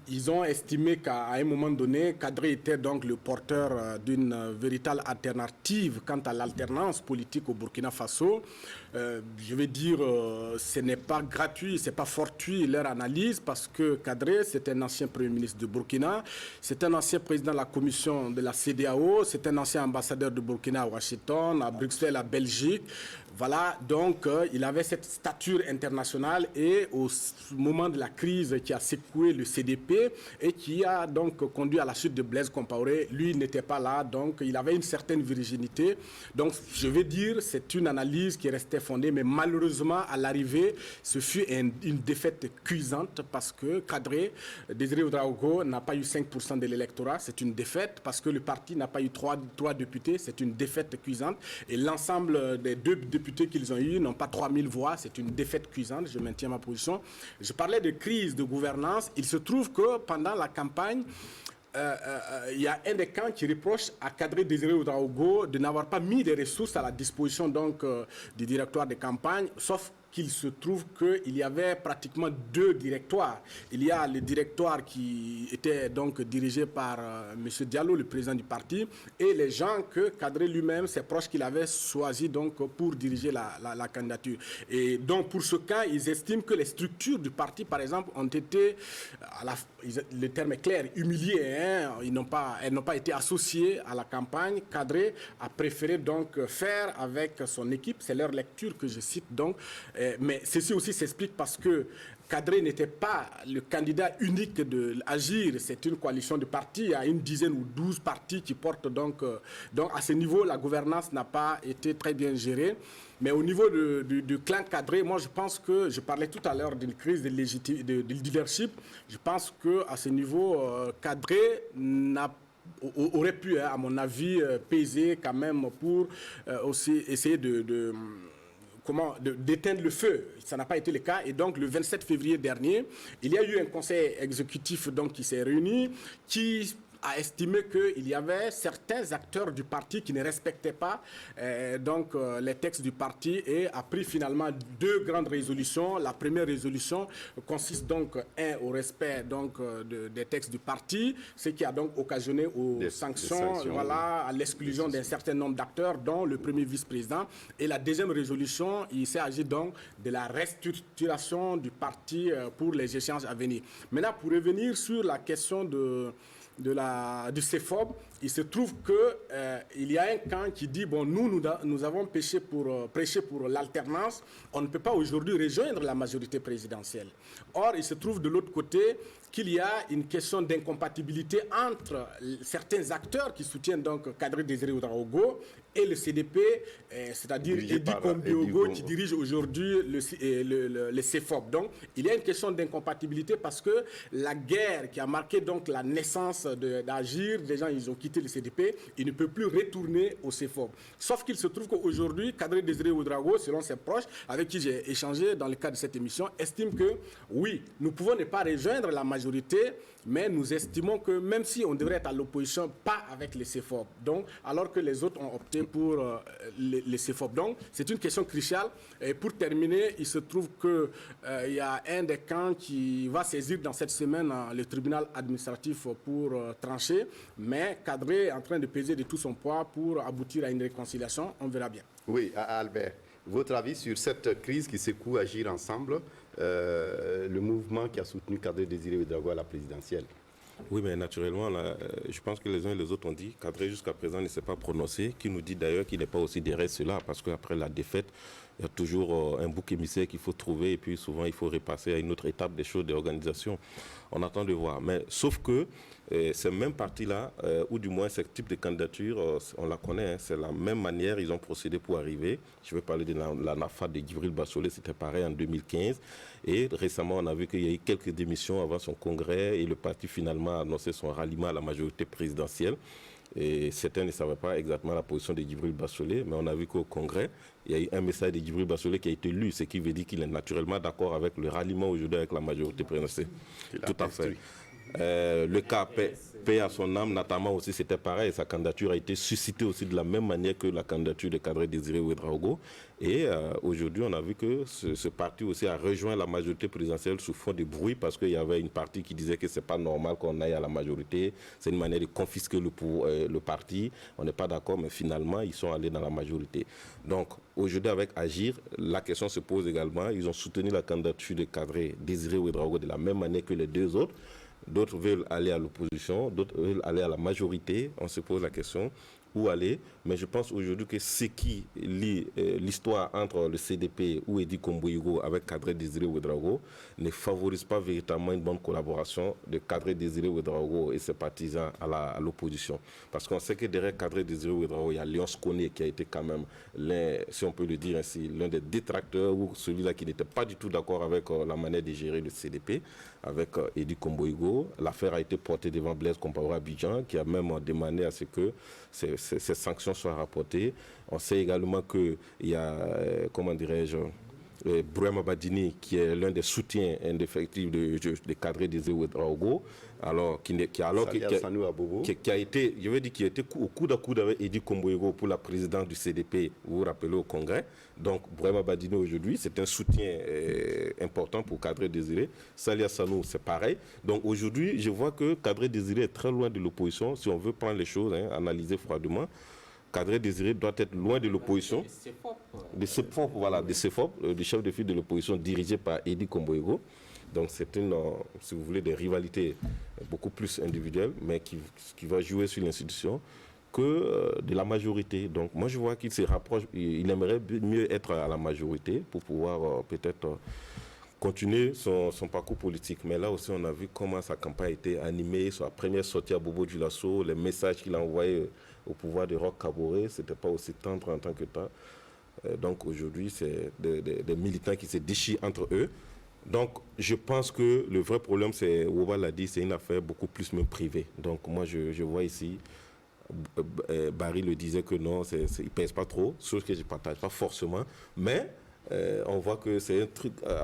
ils ont estimé qu'à un moment donné, Kadri était donc le porteur d'une véritable alternative quant à l'alternance politique au Burkina Faso. Je vais dire, ce n'est pas gratuit, ce n'est pas fortuit leur analyse, parce que Kadri, c'est un ancien Premier ministre de Burkina, c'est un ancien président de la commission de la CEDEAO, c'est un ancien ambassadeur de Burkina à Washington, à Bruxelles, à Belgique. Voilà, donc il avait cette cette stature internationale et au moment de la crise qui a secoué le CDP et qui a donc conduit à la chute de Blaise Compaoré, lui n'était pas là, donc il avait une certaine virginité. Donc je vais dire, c'est une analyse qui restait fondée, mais malheureusement à l'arrivée, ce fut une défaite cuisante parce que Kadré, Désiré Ouedraogo n'a pas eu 5% de l'électorat, c'est une défaite parce que le parti n'a pas eu 3 députés, c'est une défaite cuisante. Et l'ensemble des 2 députés qu'ils ont eus n'ont pas 3000 voix, c'est une défaite cuisante, je maintiens ma position. Je parlais de crise de gouvernance, il se trouve que pendant la campagne, il y a un des camps qui reproche à Kadré Désiré Ouedraogo de n'avoir pas mis des ressources à la disposition donc, du directoire de campagne, sauf qu'il se trouve qu'il y avait pratiquement 2 directoires. Il y a le directoire qui était donc dirigé par M. Diallo, le président du parti, et les gens que Kadré lui-même, ses proches qu'il avait choisis donc pour diriger la candidature. Et donc pour ce cas, ils estiment que les structures du parti, par exemple, ont été, le terme est clair, humiliées. Hein, elles n'ont pas été associées à la campagne. Kadré a préféré donc faire avec son équipe, c'est leur lecture que je cite donc. Mais ceci aussi s'explique parce que Kadré n'était pas le candidat unique de l'Agir. C'est une coalition de partis. Il y a une dizaine ou 12 partis qui portent donc à ce niveau, la gouvernance n'a pas été très bien gérée. Mais au niveau du clan Kadré, moi je pense que, je parlais tout à l'heure d'une crise de leadership, je pense qu'à ce niveau, Kadré aurait pu, à mon avis, peser quand même pour aussi essayer d'éteindre le feu. Ça n'a pas été le cas. Et donc, le 27 février dernier, il y a eu un conseil exécutif donc, qui s'est réuni, qui a estimé qu'il y avait certains acteurs du parti qui ne respectaient pas les textes du parti et a pris finalement 2 grandes résolutions. La première résolution consiste donc au respect des textes du parti, ce qui a donc occasionné aux sanctions, voilà, à l'exclusion d'un certain nombre d'acteurs, dont le premier vice-président. Et la deuxième résolution, il s'agit donc de la restructuration du parti pour les échanges à venir. Maintenant, pour revenir sur la question du CEFOB, il se trouve qu'il y a un camp qui dit bon, nous avons prêché pour l'alternance, on ne peut pas aujourd'hui rejoindre la majorité présidentielle. Or, il se trouve de l'autre côté qu'il y a une question d'incompatibilité entre certains acteurs qui soutiennent donc Kadré Désiré Ouedraogo et le CDP, c'est-à-dire Edi Kombiogo qui dirige aujourd'hui le CEFOB. Donc, il y a une question d'incompatibilité parce que la guerre qui a marqué donc la naissance d'Agir, les gens ils ont quitté le CDP, ils ne peuvent plus retourner au CEFOB. Sauf qu'il se trouve qu'aujourd'hui, Kadré Désiré Ouedraogo, selon ses proches, avec qui j'ai échangé dans le cadre de cette émission, estime que oui, nous pouvons ne pas rejoindre la majorité, mais nous estimons que même si on devrait être à l'opposition, pas avec les CEFOB. Donc, alors que les autres ont opté pour les CEFOB. Donc, c'est une question cruciale. Et pour terminer, il se trouve qu'il y a un des camps qui va saisir dans cette semaine le tribunal administratif pour trancher, mais Kadré est en train de peser de tout son poids pour aboutir à une réconciliation. On verra bien. Oui, Albert, votre avis sur cette crise qui secoue Agir ensemble, le mouvement qui a soutenu Kadré Désiré Ouedraogo à la présidentielle? Oui, mais naturellement, là, je pense que les uns et les autres ont dit Kadré jusqu'à présent ne s'est pas prononcé, qui nous dit d'ailleurs qu'il n'est pas aussi derrière cela, parce qu'après la défaite, il y a toujours un bouc émissaire qu'il faut trouver, et puis souvent il faut repasser à une autre étape des choses, des organisations. On attend de voir. Mais sauf que ces mêmes partis-là, ou du moins ce type de candidature, on la connaît, hein, c'est la même manière, ils ont procédé pour arriver. Je vais parler de la NAFA de Djibril Bassolé, c'était pareil en 2015. Et récemment, on a vu qu'il y a eu quelques démissions avant son congrès et le parti finalement a annoncé son ralliement à la majorité présidentielle. Et certains ne savaient pas exactement la position de Djibril Bassolé, mais on a vu qu'au congrès, il y a eu un message de Djibril Bassolé qui a été lu, ce qui veut dire qu'il est naturellement d'accord avec le ralliement aujourd'hui avec la majorité présidentielle. Tout à fait. Le cas paix à son âme, notamment aussi, c'était pareil. Sa candidature a été suscitée aussi de la même manière que la candidature de Kadré Désiré Ouedraogo. Et aujourd'hui, on a vu que ce parti aussi a rejoint la majorité présidentielle sous fond de bruit parce qu'il y avait une partie qui disait que ce n'est pas normal qu'on aille à la majorité. C'est une manière de confisquer le parti. On n'est pas d'accord, mais finalement, ils sont allés dans la majorité. Donc, aujourd'hui, avec Agir, la question se pose également. Ils ont soutenu la candidature de Kadré Désiré Ouedraogo de la même manière que les 2 autres. D'autres veulent aller à l'opposition, d'autres veulent aller à la majorité. On se pose la question, où aller, mais je pense aujourd'hui que ce qui lie l'histoire entre le CDP ou Edi Komboïgo avec Kadri Désiré Ouédraogo ne favorise pas véritablement une bonne collaboration de Kadri Désiré Ouédraogo et ses partisans à l'opposition. Parce qu'on sait que derrière Kadri Désiré Ouédraogo, il y a Léonce Koné qui a été quand même, si on peut le dire ainsi, l'un des détracteurs ou celui-là qui n'était pas du tout d'accord avec la manière de gérer le CDP, avec Edi Komboïgo. L'affaire a été portée devant Blaise Compaoré Abidjan, qui a même demandé à ce que ces sanctions soient rapportées. On sait également qu'il y a, comment dirais-je, Bourema Badini, qui est l'un des soutiens indéfectibles de Kadri Désiré Ouédraogo, alors qui a été, je veux dire, qui a été au coude à coude avec Edi Komboïgo pour la présidence du CDP, vous vous rappelez, au Congrès. Donc, Bourema Badini aujourd'hui, c'est un soutien important pour Kadri Désiré. Salia Sanou, c'est pareil. Donc, aujourd'hui, je vois que Kadri Désiré est très loin de l'opposition, si on veut prendre les choses, analyser froidement. Kadri Désiré doit être loin de l'opposition, de CEFOP, voilà, de CEFOP, du chef de file de l'opposition dirigé par Edi Komboïgo. Donc c'est une, si vous voulez, des rivalités beaucoup plus individuelles, mais qui va jouer sur l'institution que de la majorité. Donc moi je vois qu'il se rapproche, il aimerait mieux être à la majorité pour pouvoir peut-être continuer son parcours politique. Mais là aussi on a vu comment sa campagne a été animée, sa première sortie à Bobo Dioulasso, les messages qu'il a envoyés au pouvoir de Roch Kaboré, c'était pas aussi tendre en tant que temps. Donc aujourd'hui, c'est des militants qui se déchirent entre eux. Donc je pense que le vrai problème, c'est, Woba l'a dit, c'est une affaire beaucoup plus même privée. Donc moi, je vois ici, Barry le disait que non, il ne pèse pas trop, chose que je ne partage pas forcément, mais on voit que c'est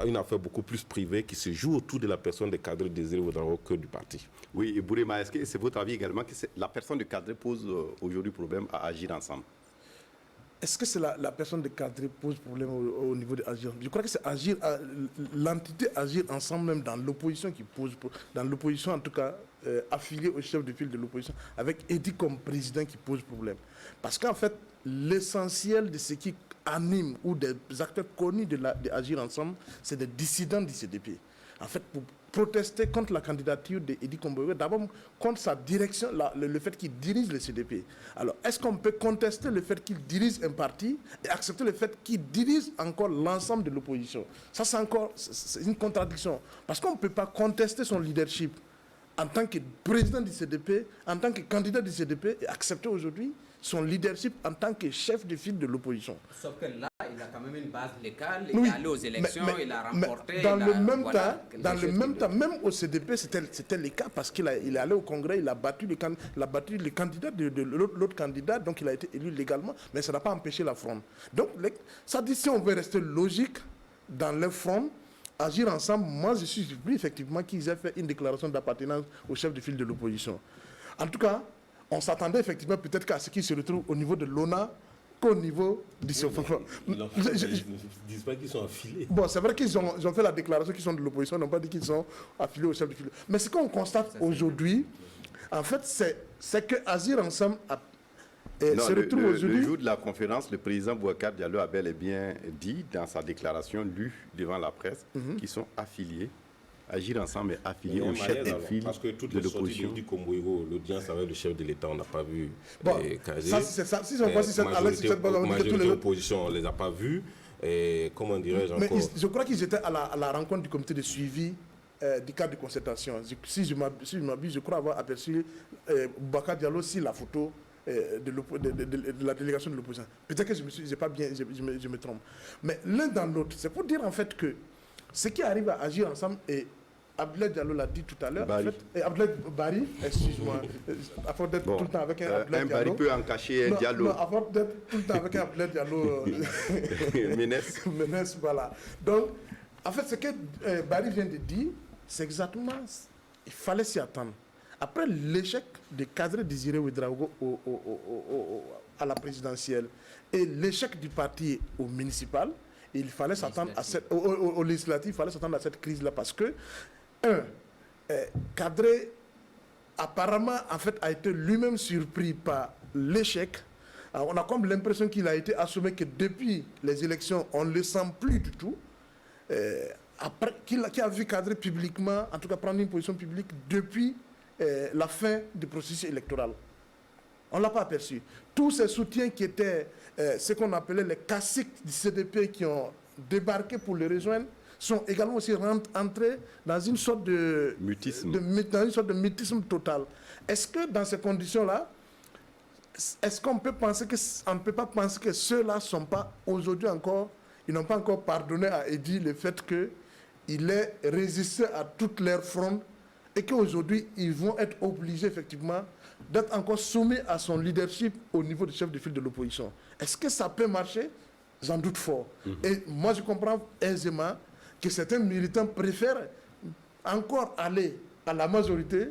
une affaire beaucoup plus privée qui se joue autour de la personne de Kadri Désiré Ouédraogo que du parti. Oui, et Bourema, est-ce que c'est votre avis également que la personne de Kadri pose aujourd'hui problème à agir ensemble? Est-ce que c'est la personne de Kadri pose problème au niveau de agir? Je crois que c'est l'entité agir ensemble même dans l'opposition qui pose, dans l'opposition en tout cas, affiliée au chef de file de l'opposition, avec Edi comme président qui pose problème. Parce qu'en fait, l'essentiel de ce qui anime ou des acteurs connus de agir ensemble, c'est des dissidents du CDP. En fait, pour protester contre la candidature d'Edi Komboïgo, d'abord contre sa direction, le fait qu'il dirige le CDP. Alors, est-ce qu'on peut contester le fait qu'il dirige un parti et accepter le fait qu'il dirige encore l'ensemble de l'opposition? Ça, c'est une contradiction. Parce qu'on ne peut pas contester son leadership en tant que président du CDP, en tant que candidat du CDP, et accepter aujourd'hui son leadership en tant que chef de file de l'opposition. Sauf que là, il a quand même une base légale, il est allé aux élections, il a remporté. Dans le même temps, même au CDP, c'était le cas parce qu'il est allé au Congrès, il a battu le candidat de l'autre candidat, donc il a été élu légalement, mais ça n'a pas empêché la fronde. Donc, ça dit, si on veut rester logique dans le front, agir ensemble, moi je suis surpris effectivement qu'ils aient fait une déclaration d'appartenance au chef de file de l'opposition. En tout cas, on s'attendait effectivement peut-être qu'à ce qu'ils se retrouvent au niveau de l'ONA qu'au niveau du CEFOP. Ils ne disent pas qu'ils sont affiliés. Bon, c'est vrai qu'ils ont fait la déclaration qu'ils sont de l'opposition, ils n'ont pas dit qu'ils sont affiliés au chef de file. Mais ce qu'on constate aujourd'hui, en fait, c'est que Agir ensemble se retrouve aujourd'hui. Le jour de la conférence, le président Boubacar Diallo a bel et bien dit dans sa déclaration lue devant la presse qu'ils sont affiliés. Agir ensemble est affilié au chef de file parce que toutes les sorties de Komboïgo, l'audience avec le chef de l'État, on n'a pas vu. Bon, ça, c'est ça. Si on voit si cette majorité opposition, on ne les a pas vus. Et comment dirais-je encore? Mais je crois qu'ils étaient à la rencontre du comité de suivi du cadre de concertation. Si je m'abuse, je crois avoir aperçu Boubacar Diallo sur la photo de la délégation de l'opposition. Peut-être que je me trompe. Mais l'un dans l'autre, c'est pour dire en fait que ce qui arrive à agir ensemble, et Abdoulaye Diallo l'a dit tout à l'heure, en fait, et Abdoulaye Barry, excuse-moi, à force d'être tout le temps avec un Abdoulaye Diallo. Un Barry peut en cacher un Diallo. Non, à force d'être tout le temps avec un Abdoulaye Diallo. Ménès, voilà. Donc, en fait, ce que Barry vient de dire, c'est exactement, il fallait s'y attendre. Après l'échec de Kadri Désiré Ouédraogo à la présidentielle et l'échec du parti au municipal, il fallait s'attendre à au législatif, il fallait s'attendre à cette crise-là parce que, Kadri, apparemment, en fait, a été lui-même surpris par l'échec. Alors, on a comme l'impression qu'il a été assommé que depuis les élections, on ne le sent plus du tout. Après, qui a vu Kadri publiquement, en tout cas prendre une position publique depuis la fin du processus électoral. On ne l'a pas aperçu. Tous ces soutiens qui étaient ce qu'on appelait les caciques du CDP qui ont débarqué pour le rejoindre sont également aussi entrés dans une sorte de mutisme, dans une sorte de mutisme total. Est-ce que dans ces conditions-là, est-ce qu'on peut penser que on ne peut pas penser que ceux-là sont pas aujourd'hui encore, ils n'ont pas encore pardonné à Edi le fait qu'il ait résisté à toutes leurs frondes et qu'aujourd'hui ils vont être obligés effectivement d'être encore soumis à son leadership au niveau du chef de file de l'opposition. Est-ce que ça peut marcher? J'en doute fort. Et moi je comprends aisément que certains militants préfèrent encore aller à la majorité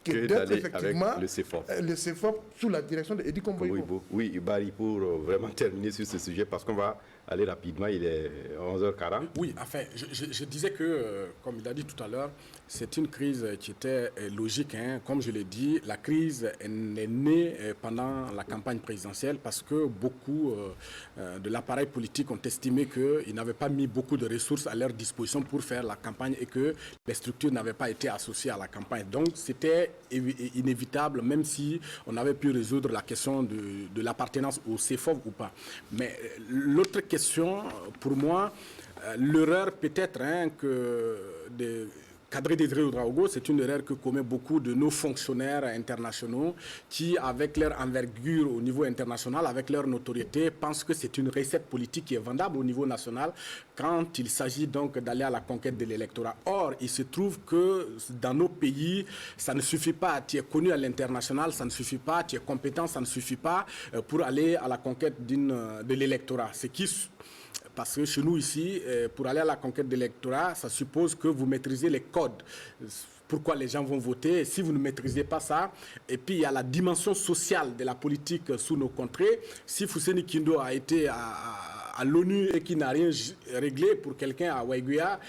que d'être effectivement le CFOP sous la direction d'Edi Komboïbo. Oui, Barry, pour vraiment terminer sur ce sujet, parce qu'on va aller rapidement, il est 11h40. Oui, enfin, je disais que, comme il a dit tout à l'heure, c'est une crise qui était logique. Hein. Comme je l'ai dit, la crise est née pendant la campagne présidentielle parce que beaucoup de l'appareil politique ont estimé qu'ils n'avaient pas mis beaucoup de ressources à leur disposition pour faire la campagne et que les structures n'avaient pas été associées à la campagne. Donc, c'était inévitable, même si on avait pu résoudre la question de l'appartenance au CFOV ou pas. Mais l'autre question, pour moi, l'erreur peut-être que Kadri Désiré Ouedraogo, c'est une erreur que commet beaucoup de nos fonctionnaires internationaux qui, avec leur envergure au niveau international, avec leur notoriété, pensent que c'est une recette politique qui est vendable au niveau national quand il s'agit donc d'aller à la conquête de l'électorat. Or, il se trouve que dans nos pays, ça ne suffit pas. Tu es connu à l'international, ça ne suffit pas. Tu es compétent, ça ne suffit pas pour aller à la conquête de l'électorat. Parce que chez nous ici, pour aller à la conquête de l'électorat, ça suppose que vous maîtrisez les codes. Pourquoi les gens vont voter si vous ne maîtrisez pas ça. Et puis il y a la dimension sociale de la politique sous nos contrées. Si Fousseni Kindo a été à l'ONU et qui n'a rien réglé pour quelqu'un à Waiguya,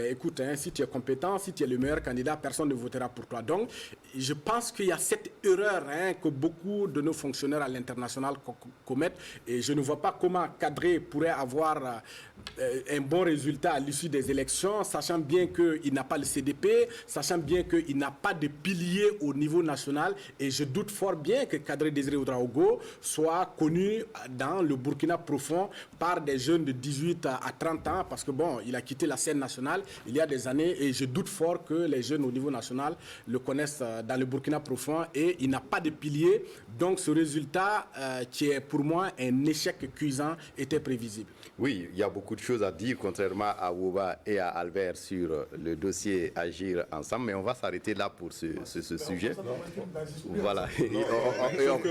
écoute, si tu es compétent, si tu es le meilleur candidat, personne ne votera pour toi. Donc, je pense qu'il y a cette erreur que beaucoup de nos fonctionnaires à l'international commettent et je ne vois pas comment Kadri pourrait avoir un bon résultat à l'issue des élections, sachant bien qu'il n'a pas le CDP, sachant bien qu'il n'a pas de pilier au niveau national et je doute fort bien que Kadri Désiré Ouedraogo soit connu dans le Burkina profond par des jeunes de 18 à 30 ans parce que bon, il a quitté la scène nationale il y a des années et je doute fort que les jeunes au niveau national le connaissent dans le Burkina profond et il n'a pas de pilier. Donc ce résultat qui est pour moi un échec cuisant était prévisible. Oui, il y a beaucoup de choses à dire contrairement à Wouba et à Albert sur le dossier Agir ensemble, mais on va s'arrêter là pour ce sujet. Voilà.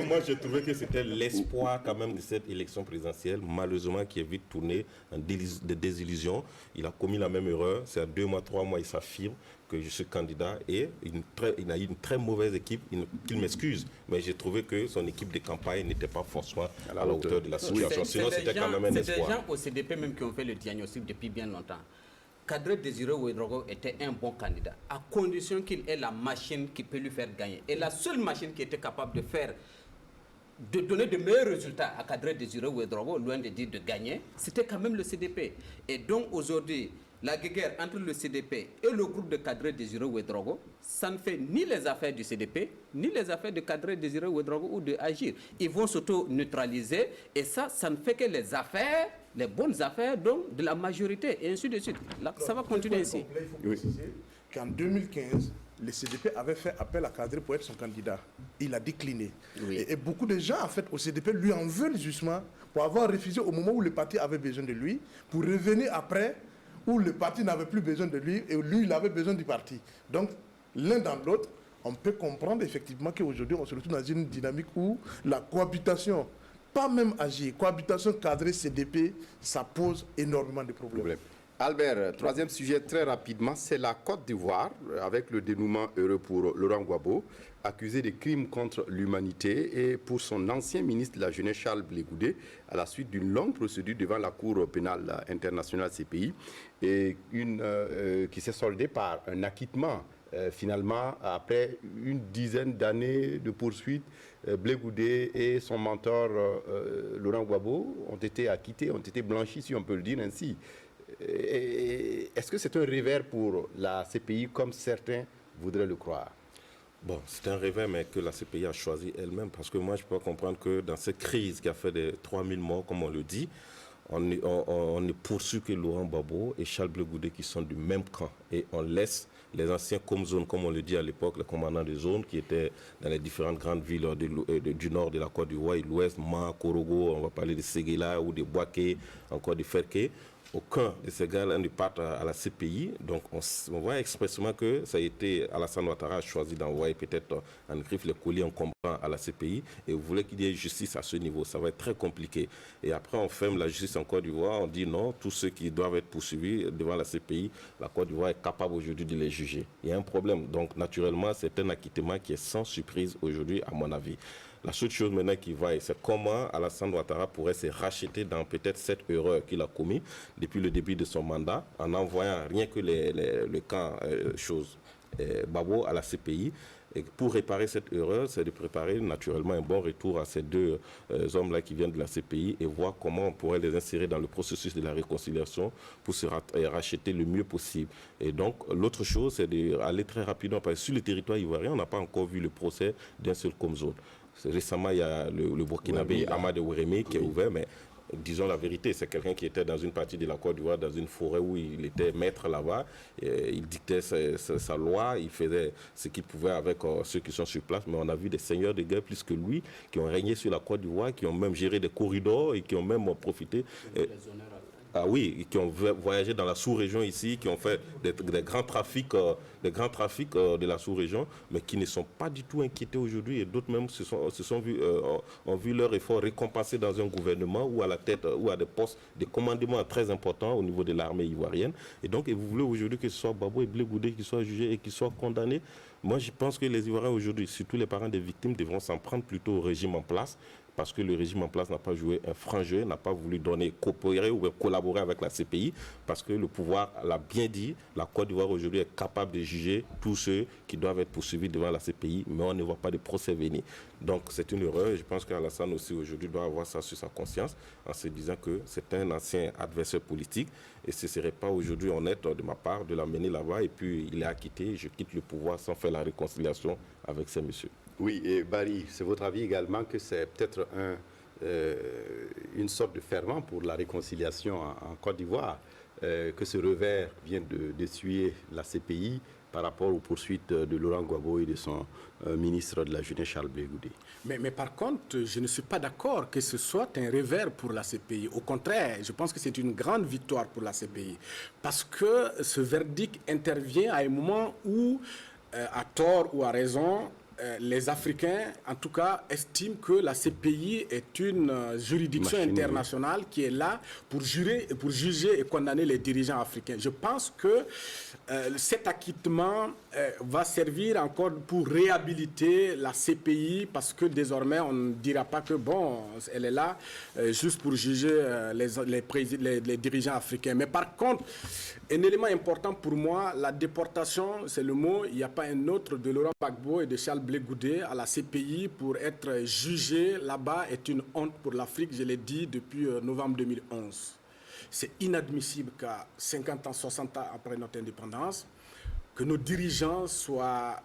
Moi, j'ai trouvé que c'était l'espoir quand même de cette élection présidentielle, malheureusement qui est vite tourné en désillusion. Il a commis la même erreur. C'est à 2 mois, 3 mois, il s'affirme que je suis candidat et il a eu une très mauvaise équipe. Il m'excuse, mais j'ai trouvé que son équipe de campagne n'était pas forcément à la hauteur de la situation. Sinon, c'était quand même un espoir. C'est des gens au CDP même qui ont fait le diagnostic depuis bien longtemps. Kadri Désiré Ouedraogo était un bon candidat, à condition qu'il ait la machine qui peut lui faire gagner. Et la seule machine qui était capable de donner de meilleurs résultats à Kadri Désiré Ouedraogo, loin de dire de gagner, c'était quand même le CDP. Et donc aujourd'hui, la guerre entre le CDP et le groupe de Kadri Désiré Ouedraogo, ça ne fait ni les affaires du CDP, ni les affaires de Kadri Désiré Ouedraogo ou de Agir. Ils vont s'auto-neutraliser et ça ne fait que les affaires, les bonnes affaires donc, de la majorité et ainsi de suite. Là, ça va continuer ainsi. Il faut préciser qu'en 2015, le CDP avait fait appel à Kadri pour être son candidat. Il a décliné. Oui. Et beaucoup de gens, en fait, au CDP lui en veulent justement pour avoir refusé au moment où le parti avait besoin de lui, pour revenir après où le parti n'avait plus besoin de lui et lui, il avait besoin du parti. Donc, l'un dans l'autre, on peut comprendre effectivement qu'aujourd'hui, on se retrouve dans une dynamique où la cohabitation, pas même Agir, cohabitation cadrée CDP, ça pose énormément de problèmes. Albert, troisième sujet très rapidement, c'est la Côte d'Ivoire, avec le dénouement heureux pour Laurent Gbagbo, accusé de crimes contre l'humanité, et pour son ancien ministre de la Jeunesse, Charles Blé Goudé, à la suite d'une longue procédure devant la Cour pénale internationale CPI, et qui s'est soldée par un acquittement. Finalement, après une dizaine d'années de poursuites, Blé Goudé et son mentor Laurent Gbagbo ont été acquittés, ont été blanchis, si on peut le dire ainsi. Est-ce que c'est un revers pour la CPI, comme certains voudraient le croire? Bon, c'est un revers, mais que la CPI a choisi elle-même, parce que moi, je peux comprendre que dans cette crise qui a fait des 3000 morts, comme on le dit, on ne poursuit que Laurent Gbagbo et Charles Blé Goudé qui sont du même camp. Et on laisse les anciens zones, comme on le dit à l'époque, les commandants de zone qui étaient dans les différentes grandes villes du nord de la Côte d'Ivoire et de l'ouest, Ma, Korogo, on va parler de Séguéla ou de Boaké, encore de Ferké. Aucun de ces gars-là ne part à la CPI. Donc, on voit expressément que ça a été, Alassane Ouattara a choisi d'envoyer peut-être en griffe les colis encombrants à la CPI. Et vous voulez qu'il y ait justice à ce niveau. Ça va être très compliqué. Et après, on ferme la justice en Côte d'Ivoire. On dit non, tous ceux qui doivent être poursuivis devant la CPI, la Côte d'Ivoire est capable aujourd'hui de les juger. Il y a un problème. Donc, naturellement, c'est un acquittement qui est sans surprise aujourd'hui, à mon avis. La seule chose maintenant qui va, c'est comment Alassane Ouattara pourrait se racheter dans peut-être cette erreur qu'il a commise depuis le début de son mandat, en envoyant rien que le camp Gbagbo à la CPI. Et pour réparer cette erreur, c'est de préparer naturellement un bon retour à ces deux hommes-là qui viennent de la CPI et voir comment on pourrait les insérer dans le processus de la réconciliation pour se racheter le mieux possible. Et donc, l'autre chose, c'est d'aller très rapidement, parce que sur le territoire ivoirien, on n'a pas encore vu le procès d'un seul zone. Récemment, il y a le Burkinabé Ahmad Ouérémé qui est ouvert, mais disons la vérité, c'est quelqu'un qui était dans une partie de la Côte d'Ivoire, dans une forêt où il était maître là-bas. Il dictait sa loi, il faisait ce qu'il pouvait avec ceux qui sont sur place. Mais on a vu des seigneurs de guerre plus que lui qui ont régné sur la Côte d'Ivoire, qui ont même géré des corridors et qui ont même profité. Ah oui, qui ont voyagé dans la sous-région ici, qui ont fait des grands trafics, de la sous-région, mais qui ne sont pas du tout inquiétés aujourd'hui. Et d'autres même ont vu leur effort récompensé dans un gouvernement ou à la tête ou à des postes de commandement très importants au niveau de l'armée ivoirienne. Et donc, vous voulez aujourd'hui que ce soit Gbagbo et Blé Goudé qui soient jugés et qui soient condamnés. Moi, je pense que les Ivoiriens aujourd'hui, surtout les parents des victimes, devront s'en prendre plutôt au régime en place, parce que le régime en place n'a pas joué un franc jeu, n'a pas voulu coopérer ou collaborer avec la CPI, parce que le pouvoir l'a bien dit, la Côte d'Ivoire aujourd'hui est capable de juger tous ceux qui doivent être poursuivis devant la CPI, mais on ne voit pas de procès venir. Donc c'est une erreur, et je pense qu'Alassane aussi aujourd'hui doit avoir ça sur sa conscience, en se disant que c'est un ancien adversaire politique, et ce ne serait pas aujourd'hui honnête de ma part de l'amener là-bas, et puis il est acquitté, je quitte le pouvoir sans faire la réconciliation avec ces messieurs. Oui, et Barry, c'est votre avis également que c'est peut-être une sorte de ferment pour la réconciliation en Côte d'Ivoire, que ce revers vient d'essuyer la CPI par rapport aux poursuites de Laurent Gbagbo et de son ministre de la Jeunesse, Charles Blé Goudé. Mais par contre, je ne suis pas d'accord que ce soit un revers pour la CPI. Au contraire, je pense que c'est une grande victoire pour la CPI. Parce que ce verdict intervient à un moment où, à tort ou à raison, les Africains, en tout cas, estiment que la CPI est une juridiction internationale qui est là pour juger et condamner les dirigeants africains. Je pense que cet acquittement va servir encore pour réhabiliter la CPI, parce que désormais, on ne dira pas que, bon, elle est là juste pour juger les dirigeants africains. Mais par contre, un élément important pour moi, la déportation, c'est le mot, il n'y a pas un autre, de Laurent Gbagbo et de Charles Blé Goudé à la CPI pour être jugé là-bas est une honte pour l'Afrique, je l'ai dit depuis novembre 2011. C'est inadmissible qu'à 50 ans, 60 ans après notre indépendance, que nos dirigeants soient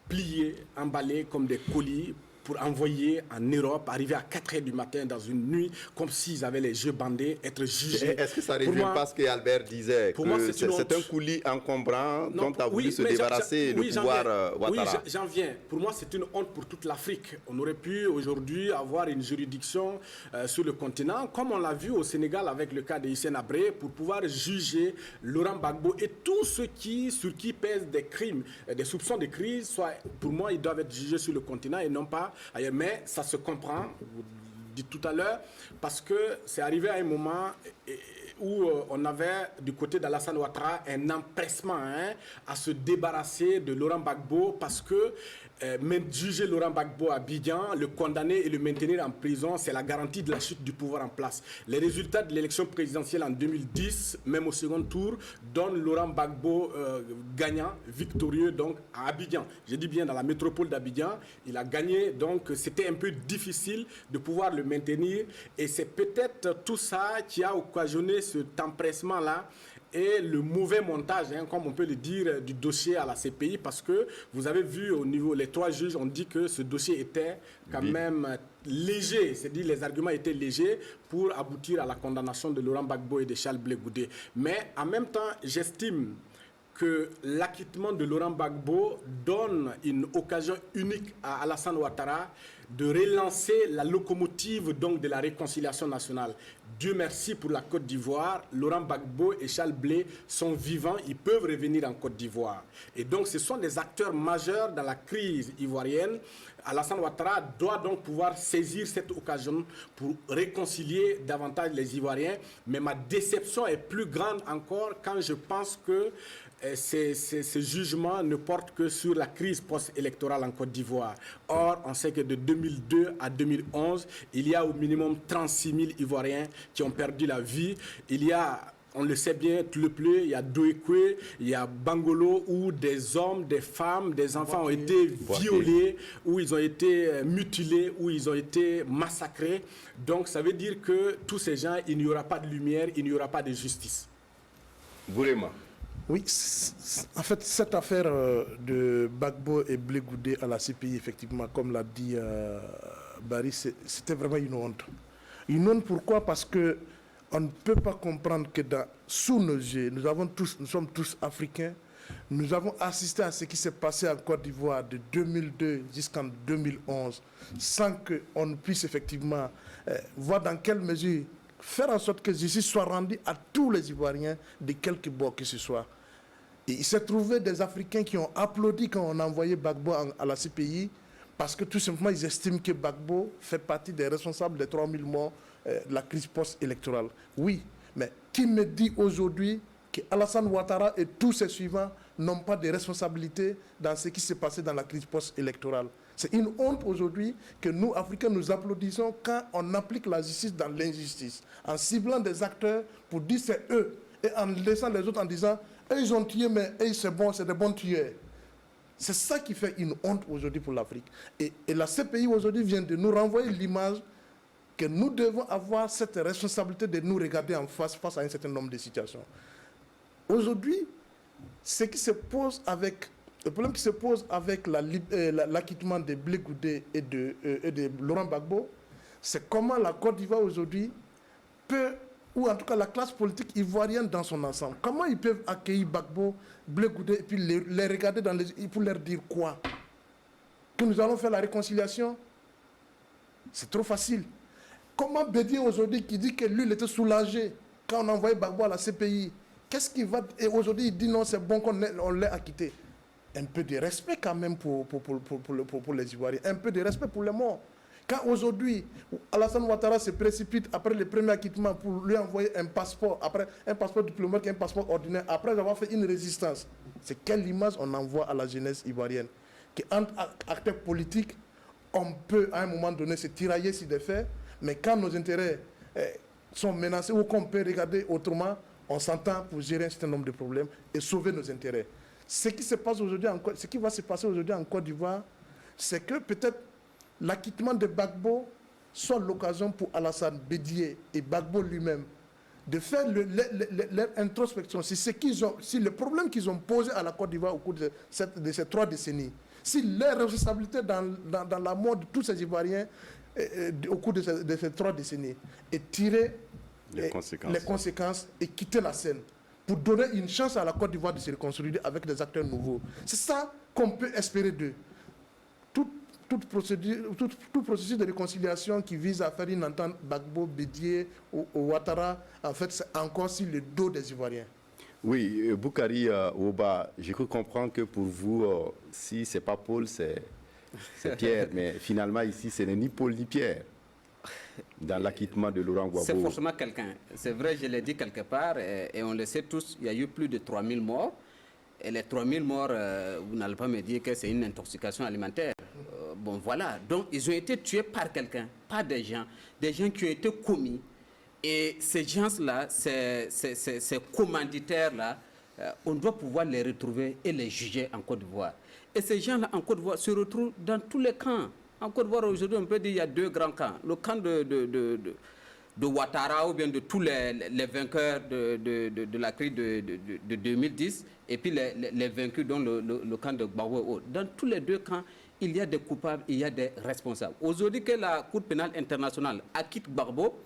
pliés, emballés comme des colis pour envoyer en Europe, arriver à 4 h du matin dans une nuit, comme s'ils avaient les yeux bandés, être jugés. Est-ce que ça revient pas à ce qu'Albert disait, que c'est un coulis encombrant dont a voulu se débarrasser le pouvoir Ouattara? Oui, j'en viens. Pour moi, c'est une honte pour toute l'Afrique. On aurait pu aujourd'hui avoir une juridiction sur le continent, comme on l'a vu au Sénégal avec le cas de Hissène Habré, pour pouvoir juger Laurent Gbagbo et tous ceux sur qui pèsent des crimes, des soupçons de crise, pour moi, ils doivent être jugés sur le continent et non pas ailleurs. Mais ça se comprend, vous dites tout à l'heure, parce que c'est arrivé à un moment où on avait du côté d'Alassane Ouattara un empressement à se débarrasser de Laurent Gbagbo, parce que même juger Laurent Gbagbo à Abidjan, le condamner et le maintenir en prison, c'est la garantie de la chute du pouvoir en place. Les résultats de l'élection présidentielle en 2010, même au second tour, donnent Laurent Gbagbo gagnant, victorieux donc à Abidjan. Je dis bien dans la métropole d'Abidjan, il a gagné, donc c'était un peu difficile de pouvoir le maintenir, et c'est peut-être tout ça qui a occasionné cet empressement-là. et le mauvais montage, comme on peut le dire, du dossier à la CPI, parce que vous avez vu au niveau, les 3 juges ont dit que ce dossier était quand même léger, c'est-à-dire les arguments étaient légers pour aboutir à la condamnation de Laurent Gbagbo et de Charles Blé Goudé. Mais en même temps, j'estime que l'acquittement de Laurent Gbagbo donne une occasion unique à Alassane Ouattara de relancer la locomotive donc de la réconciliation nationale. Dieu merci pour la Côte d'Ivoire, Laurent Gbagbo et Charles Blé sont vivants, ils peuvent revenir en Côte d'Ivoire. Et donc ce sont des acteurs majeurs dans la crise ivoirienne. Alassane Ouattara doit donc pouvoir saisir cette occasion pour réconcilier davantage les Ivoiriens. Mais ma déception est plus grande encore quand je pense que ces jugements ne portent que sur la crise post-électorale en Côte d'Ivoire. Or, on sait que de 2002 à 2011, il y a au minimum 36 000 Ivoiriens qui ont perdu la vie. Il y a, on le sait bien, Tleplé, il y a Doekwe, il y a Bangolo, où des hommes, des femmes, des enfants ont été violés, où ils ont été mutilés, où ils ont été massacrés. Donc, ça veut dire que tous ces gens, il n'y aura pas de lumière, il n'y aura pas de justice. Vraiment. Oui, en fait, cette affaire de Gbagbo et Blé Goudé à la CPI, effectivement, comme l'a dit Barry, c'était vraiment une honte. Une honte, pourquoi? Parce que on ne peut pas comprendre que sous nos yeux, nous sommes tous africains, nous avons assisté à ce qui s'est passé en Côte d'Ivoire de 2002 jusqu'en 2011, sans qu'on ne puisse effectivement voir dans quelle mesure faire en sorte que justice soit rendue à tous les Ivoiriens de quelque bord que ce soit. Et il s'est trouvé des Africains qui ont applaudi quand on a envoyé Gbagbo à la CPI, parce que tout simplement ils estiment que Gbagbo fait partie des responsables des 3000 morts de la crise post-électorale. Oui, mais qui me dit aujourd'hui qu'Alassane Ouattara et tous ses suivants n'ont pas de responsabilité dans ce qui s'est passé dans la crise post-électorale? C'est une honte aujourd'hui que nous, Africains, nous applaudissons quand on applique la justice dans l'injustice, en ciblant des acteurs pour dire c'est eux, et en laissant les autres en disant eux ils ont tué, mais eux c'est bon, c'est des bons tueurs. C'est ça qui fait une honte aujourd'hui pour l'Afrique. Et la CPI aujourd'hui vient de nous renvoyer l'image que nous devons avoir cette responsabilité de nous regarder en face à un certain nombre de situations. Aujourd'hui, ce qui se pose avec le problème qui se pose avec l'acquittement de Blé Goudé et de Laurent Gbagbo, c'est comment la Côte d'Ivoire aujourd'hui peut, ou en tout cas la classe politique ivoirienne dans son ensemble, comment ils peuvent accueillir Gbagbo, Blé Goudé et puis les regarder dans les yeux pour leur dire quoi? Que nous allons faire la réconciliation? C'est trop facile. Comment Bédié aujourd'hui qui dit que lui il était soulagé quand on a envoyé Gbagbo à la CPI, qu'est-ce qu'il va... Et aujourd'hui il dit non, c'est bon qu'on l'ait acquitté. Un peu de respect quand même pour les Ivoiriens, un peu de respect pour les morts. Quand aujourd'hui, Alassane Ouattara se précipite après le premier acquittement pour lui envoyer un passeport, après un passeport diplomatique, un passeport ordinaire, après avoir fait une résistance, c'est quelle image on envoie à la jeunesse ivoirienne? Qu'entre acteurs politiques, on peut à un moment donné se tirailler sur des faits, mais quand nos intérêts sont menacés ou qu'on peut regarder autrement, on s'entend pour gérer un certain nombre de problèmes et sauver nos intérêts. Ce qui va se passer aujourd'hui en Côte d'Ivoire, c'est que peut-être l'acquittement de Gbagbo soit l'occasion pour Alassane Bédié et Gbagbo lui-même de faire leur introspection si le problème qu'ils ont posé à la Côte d'Ivoire au cours de ces 3 décennies, si leur responsabilité dans la mort de tous ces Ivoiriens au cours de ces 3 décennies est tirer les conséquences et quitter la scène, pour donner une chance à la Côte d'Ivoire de se reconstruire avec des acteurs nouveaux. C'est ça qu'on peut espérer d'eux. Tout processus de réconciliation qui vise à faire une entente Gbagbo, Bédié ou Ouattara, en fait, c'est encore sur le dos des Ivoiriens. Oui, Boukari Ouba, j'ai cru comprendre que pour vous, si ce n'est pas Paul, c'est Pierre. Mais finalement, ici, ce n'est ni Paul ni Pierre dans l'acquittement de Laurent Gbagbo. C'est forcément quelqu'un. C'est vrai, je l'ai dit quelque part, et on le sait tous, il y a eu plus de 3000 morts. Et les 3000 morts, vous n'allez pas me dire que c'est une intoxication alimentaire. Bon, voilà. Donc, ils ont été tués par quelqu'un, pas des gens qui ont été commis. Et ces gens-là, ces commanditaires-là, on doit pouvoir les retrouver et les juger en Côte d'Ivoire. Et ces gens-là, en Côte d'Ivoire, se retrouvent dans tous les camps. En Côte d'Ivoire, aujourd'hui, on peut dire qu'il y a 2 grands camps. Le camp de Ouattara ou bien de tous les vainqueurs de la crise de 2010 et puis les vaincus dans le camp de Gbagbo. Dans tous les deux camps, il y a des coupables, il y a des responsables. Aujourd'hui que la Cour pénale internationale acquitte Gbagbo,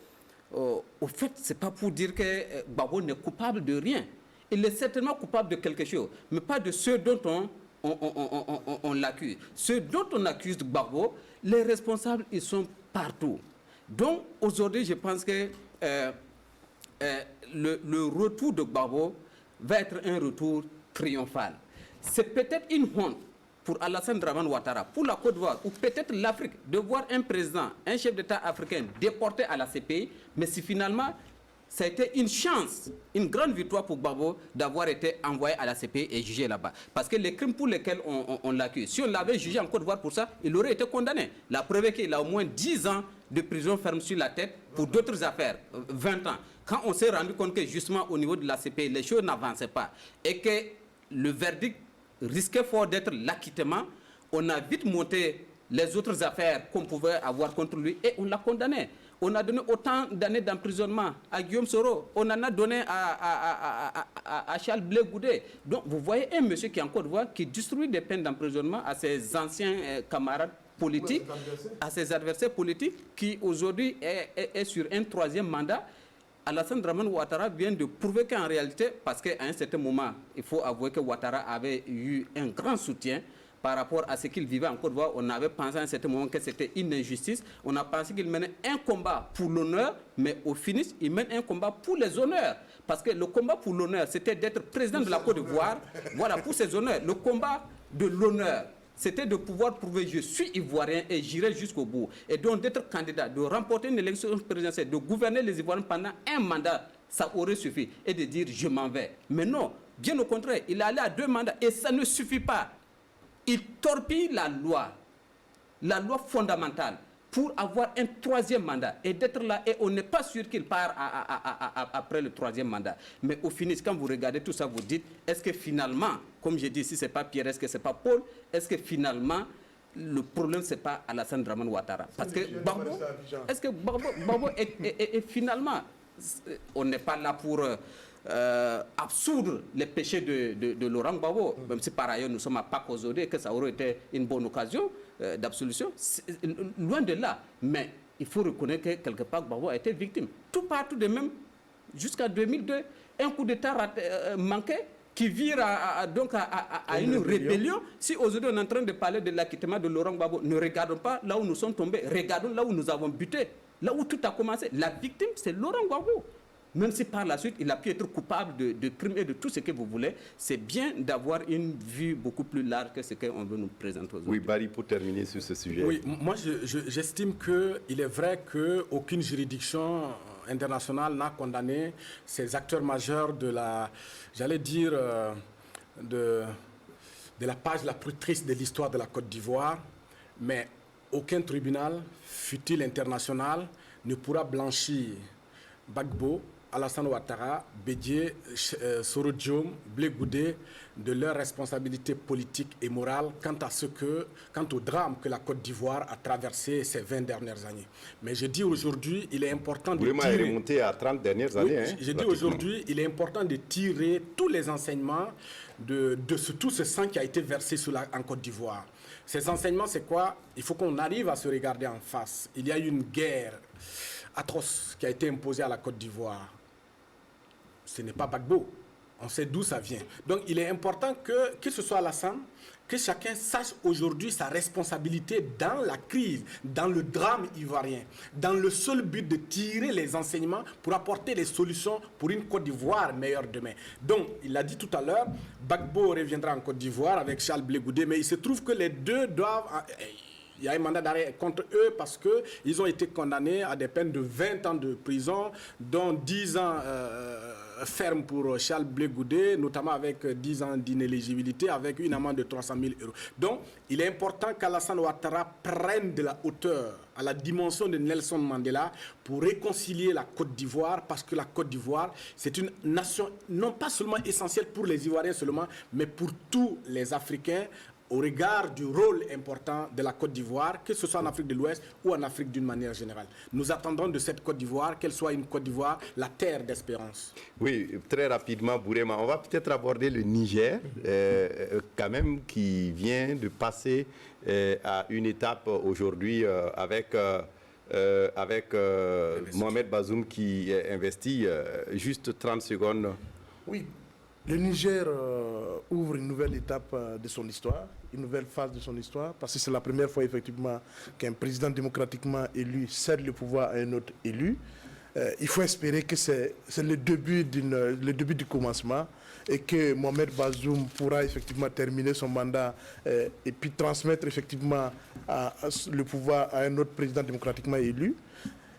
au fait, ce n'est pas pour dire que Gbagbo n'est coupable de rien. Il est certainement coupable de quelque chose, mais pas de ceux dont on l'accuse. Ceux dont on accuse Gbagbo, les responsables, ils sont partout. Donc, aujourd'hui, je pense que le retour de Gbagbo va être un retour triomphal. C'est peut-être une honte pour Alassane Dramane Ouattara, pour la Côte d'Ivoire, ou peut-être l'Afrique, de voir un président, un chef d'État africain déporté à la CPI, mais si finalement, ça a été une chance, une grande victoire pour Gbagbo d'avoir été envoyé à la CPI et jugé là-bas. Parce que les crimes pour lesquels on l'accuse, si on l'avait jugé en Côte d'Ivoire pour ça, il aurait été condamné. La preuve est qu'il a au moins 10 ans de prison ferme sur la tête pour d'autres affaires, 20 ans. Quand on s'est rendu compte que justement au niveau de la CPI, les choses n'avançaient pas et que le verdict risquait fort d'être l'acquittement, on a vite monté les autres affaires qu'on pouvait avoir contre lui et on l'a condamné. On a donné autant d'années d'emprisonnement à Guillaume Soro, on en a donné à Charles Blé Goudé. Donc vous voyez un monsieur qui est en Côte d'Ivoire qui distribue des peines d'emprisonnement à ses anciens camarades politiques, à ses adversaires politiques, qui aujourd'hui est sur un 3e mandat. Alassane Dramane Ouattara vient de prouver qu'en réalité, parce qu'à un certain moment, il faut avouer que Ouattara avait eu un grand soutien par rapport à ce qu'il vivait en Côte d'Ivoire. On avait pensé à un certain moment que c'était une injustice. On a pensé qu'il menait un combat pour l'honneur, mais au finish, il mène un combat pour les honneurs. Parce que le combat pour l'honneur, c'était d'être président de la Côte d'Ivoire. Voilà, pour ses honneurs. Le combat de l'honneur, c'était de pouvoir prouver je suis ivoirien et j'irai jusqu'au bout. Et donc d'être candidat, de remporter une élection présidentielle, de gouverner les Ivoiriens pendant un mandat, ça aurait suffi. Et de dire je m'en vais. Mais non, bien au contraire, il est allé à 2 mandats et ça ne suffit pas. Il torpille la loi fondamentale, pour avoir un 3e mandat et d'être là, et on n'est pas sûr qu'il part après le 3e mandat. Mais au finish, quand vous regardez tout ça, vous dites, est-ce que finalement, comme je dis, si ce n'est pas Pierre, est-ce que ce n'est pas Paul, est-ce que finalement, le problème, ce n'est pas Alassane Dramane Ouattara? Parce que Gbagbo, est-ce que Gbagbo est finalement, on n'est pas là pour absoudre les péchés de Laurent Gbagbo, même si par ailleurs nous sommes à Pâques aujourd'hui et que ça aurait été une bonne occasion d'absolution, loin de là. Mais il faut reconnaître que quelque part Gbagbo a été victime. Tout partout de même, jusqu'à 2002, un coup d'État manqué qui vire donc à une rébellion. Si aujourd'hui on est en train de parler de l'acquittement de Laurent Gbagbo, ne regardons pas là où nous sommes tombés, regardons là où nous avons buté, là où tout a commencé. La victime, c'est Laurent Gbagbo. Même si par la suite, il a pu être coupable de crimes et de tout ce que vous voulez, c'est bien d'avoir une vue beaucoup plus large que ce qu'on veut nous présenter aujourd'hui. Oui, Barry, pour terminer sur ce sujet. Oui, moi j'estime qu'il est vrai qu'aucune juridiction internationale n'a condamné ces acteurs majeurs de la, j'allais dire, de la page la plus triste de l'histoire de la Côte d'Ivoire, mais aucun tribunal, fût-il international, ne pourra blanchir Gbagbo, Alassane Ouattara, Bédié, Soro Diom, Blé Goudé de leurs responsabilités politiques et morales quant au drame que la Côte d'Ivoire a traversé ces 20 dernières années. Mais je dis aujourd'hui, il est important de tirer... est remonté à 30 dernières années. Oui, je dis aujourd'hui, il est important de tirer tous les enseignements de tout ce sang qui a été versé en Côte d'Ivoire. Ces enseignements, c'est quoi? Il faut qu'on arrive à se regarder en face. Il y a eu une guerre atroce qui a été imposée à la Côte d'Ivoire. Ce n'est pas Gbagbo. On sait d'où ça vient. Donc, il est important que ce soit Alassane, que chacun sache aujourd'hui sa responsabilité dans la crise, dans le drame ivoirien, dans le seul but de tirer les enseignements pour apporter les solutions pour une Côte d'Ivoire meilleure demain. Donc, il l'a dit tout à l'heure, Gbagbo reviendra en Côte d'Ivoire avec Charles Blé Goudé, mais il se trouve que les deux doivent... Il y a un mandat d'arrêt contre eux parce qu'ils ont été condamnés à des peines de 20 ans de prison, dont 10 ans ferme pour Charles Blé Goudé, notamment avec 10 ans d'inéligibilité, avec une amende de 300 000 €. Donc, il est important qu'Alassane Ouattara prenne de la hauteur à la dimension de Nelson Mandela pour réconcilier la Côte d'Ivoire, parce que la Côte d'Ivoire, c'est une nation non pas seulement essentielle pour les Ivoiriens seulement, mais pour tous les Africains, au regard du rôle important de la Côte d'Ivoire, que ce soit en Afrique de l'Ouest ou en Afrique d'une manière générale. Nous attendons de cette Côte d'Ivoire qu'elle soit une Côte d'Ivoire, la terre d'espérance. Oui, très rapidement, Bourema, on va peut-être aborder le Niger, quand même, qui vient de passer à une étape aujourd'hui avec Mohamed Bazoum qui investit. Juste 30 secondes. Oui, le Niger ouvre une nouvelle étape de son histoire, une nouvelle phase de son histoire, parce que c'est la première fois effectivement qu'un président démocratiquement élu cède le pouvoir à un autre élu. Il faut espérer que c'est le début du commencement et que Mohamed Bazoum pourra effectivement terminer son mandat et puis transmettre effectivement le pouvoir à un autre président démocratiquement élu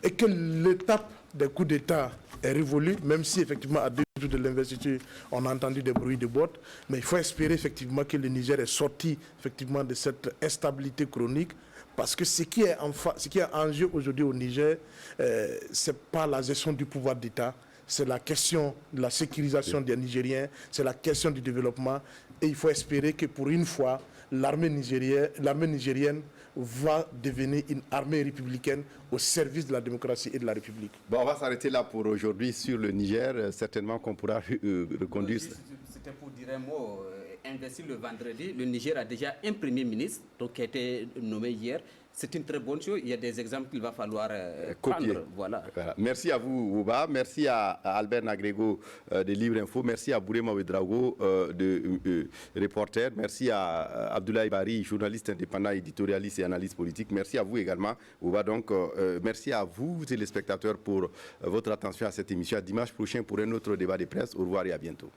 et que l'étape des coups d'État est révolue, même si effectivement à 2 jours de l'investiture, on a entendu des bruits de bottes, mais il faut espérer effectivement que le Niger est sorti effectivement de cette instabilité chronique. Parce que ce qui est en jeu aujourd'hui au Niger, ce n'est pas la gestion du pouvoir d'État, c'est la question de la sécurisation des Nigériens, c'est la question du développement. Et il faut espérer que pour une fois, l'armée nigérienne va devenir une armée républicaine au service de la démocratie et de la République. Bon, on va s'arrêter là pour aujourd'hui sur le Niger. Certainement qu'on pourra reconduire. C'était pour dire un mot. Investi le vendredi, le Niger a déjà un premier ministre donc, qui a été nommé hier. C'est une très bonne chose. Il y a des exemples qu'il va falloir copier. prendre. Voilà. Merci à vous, Ouba. Merci à Albert Nagrego de Libre Info. Merci à Bourema Ouedraogo de Reporter. Merci à Abdoulaye Bari, journaliste indépendant, éditorialiste et analyste politique. Merci à vous également, Ouba. Donc, merci à vous, téléspectateurs, pour votre attention à cette émission. À dimanche prochain pour un autre débat de presse. Au revoir et à bientôt.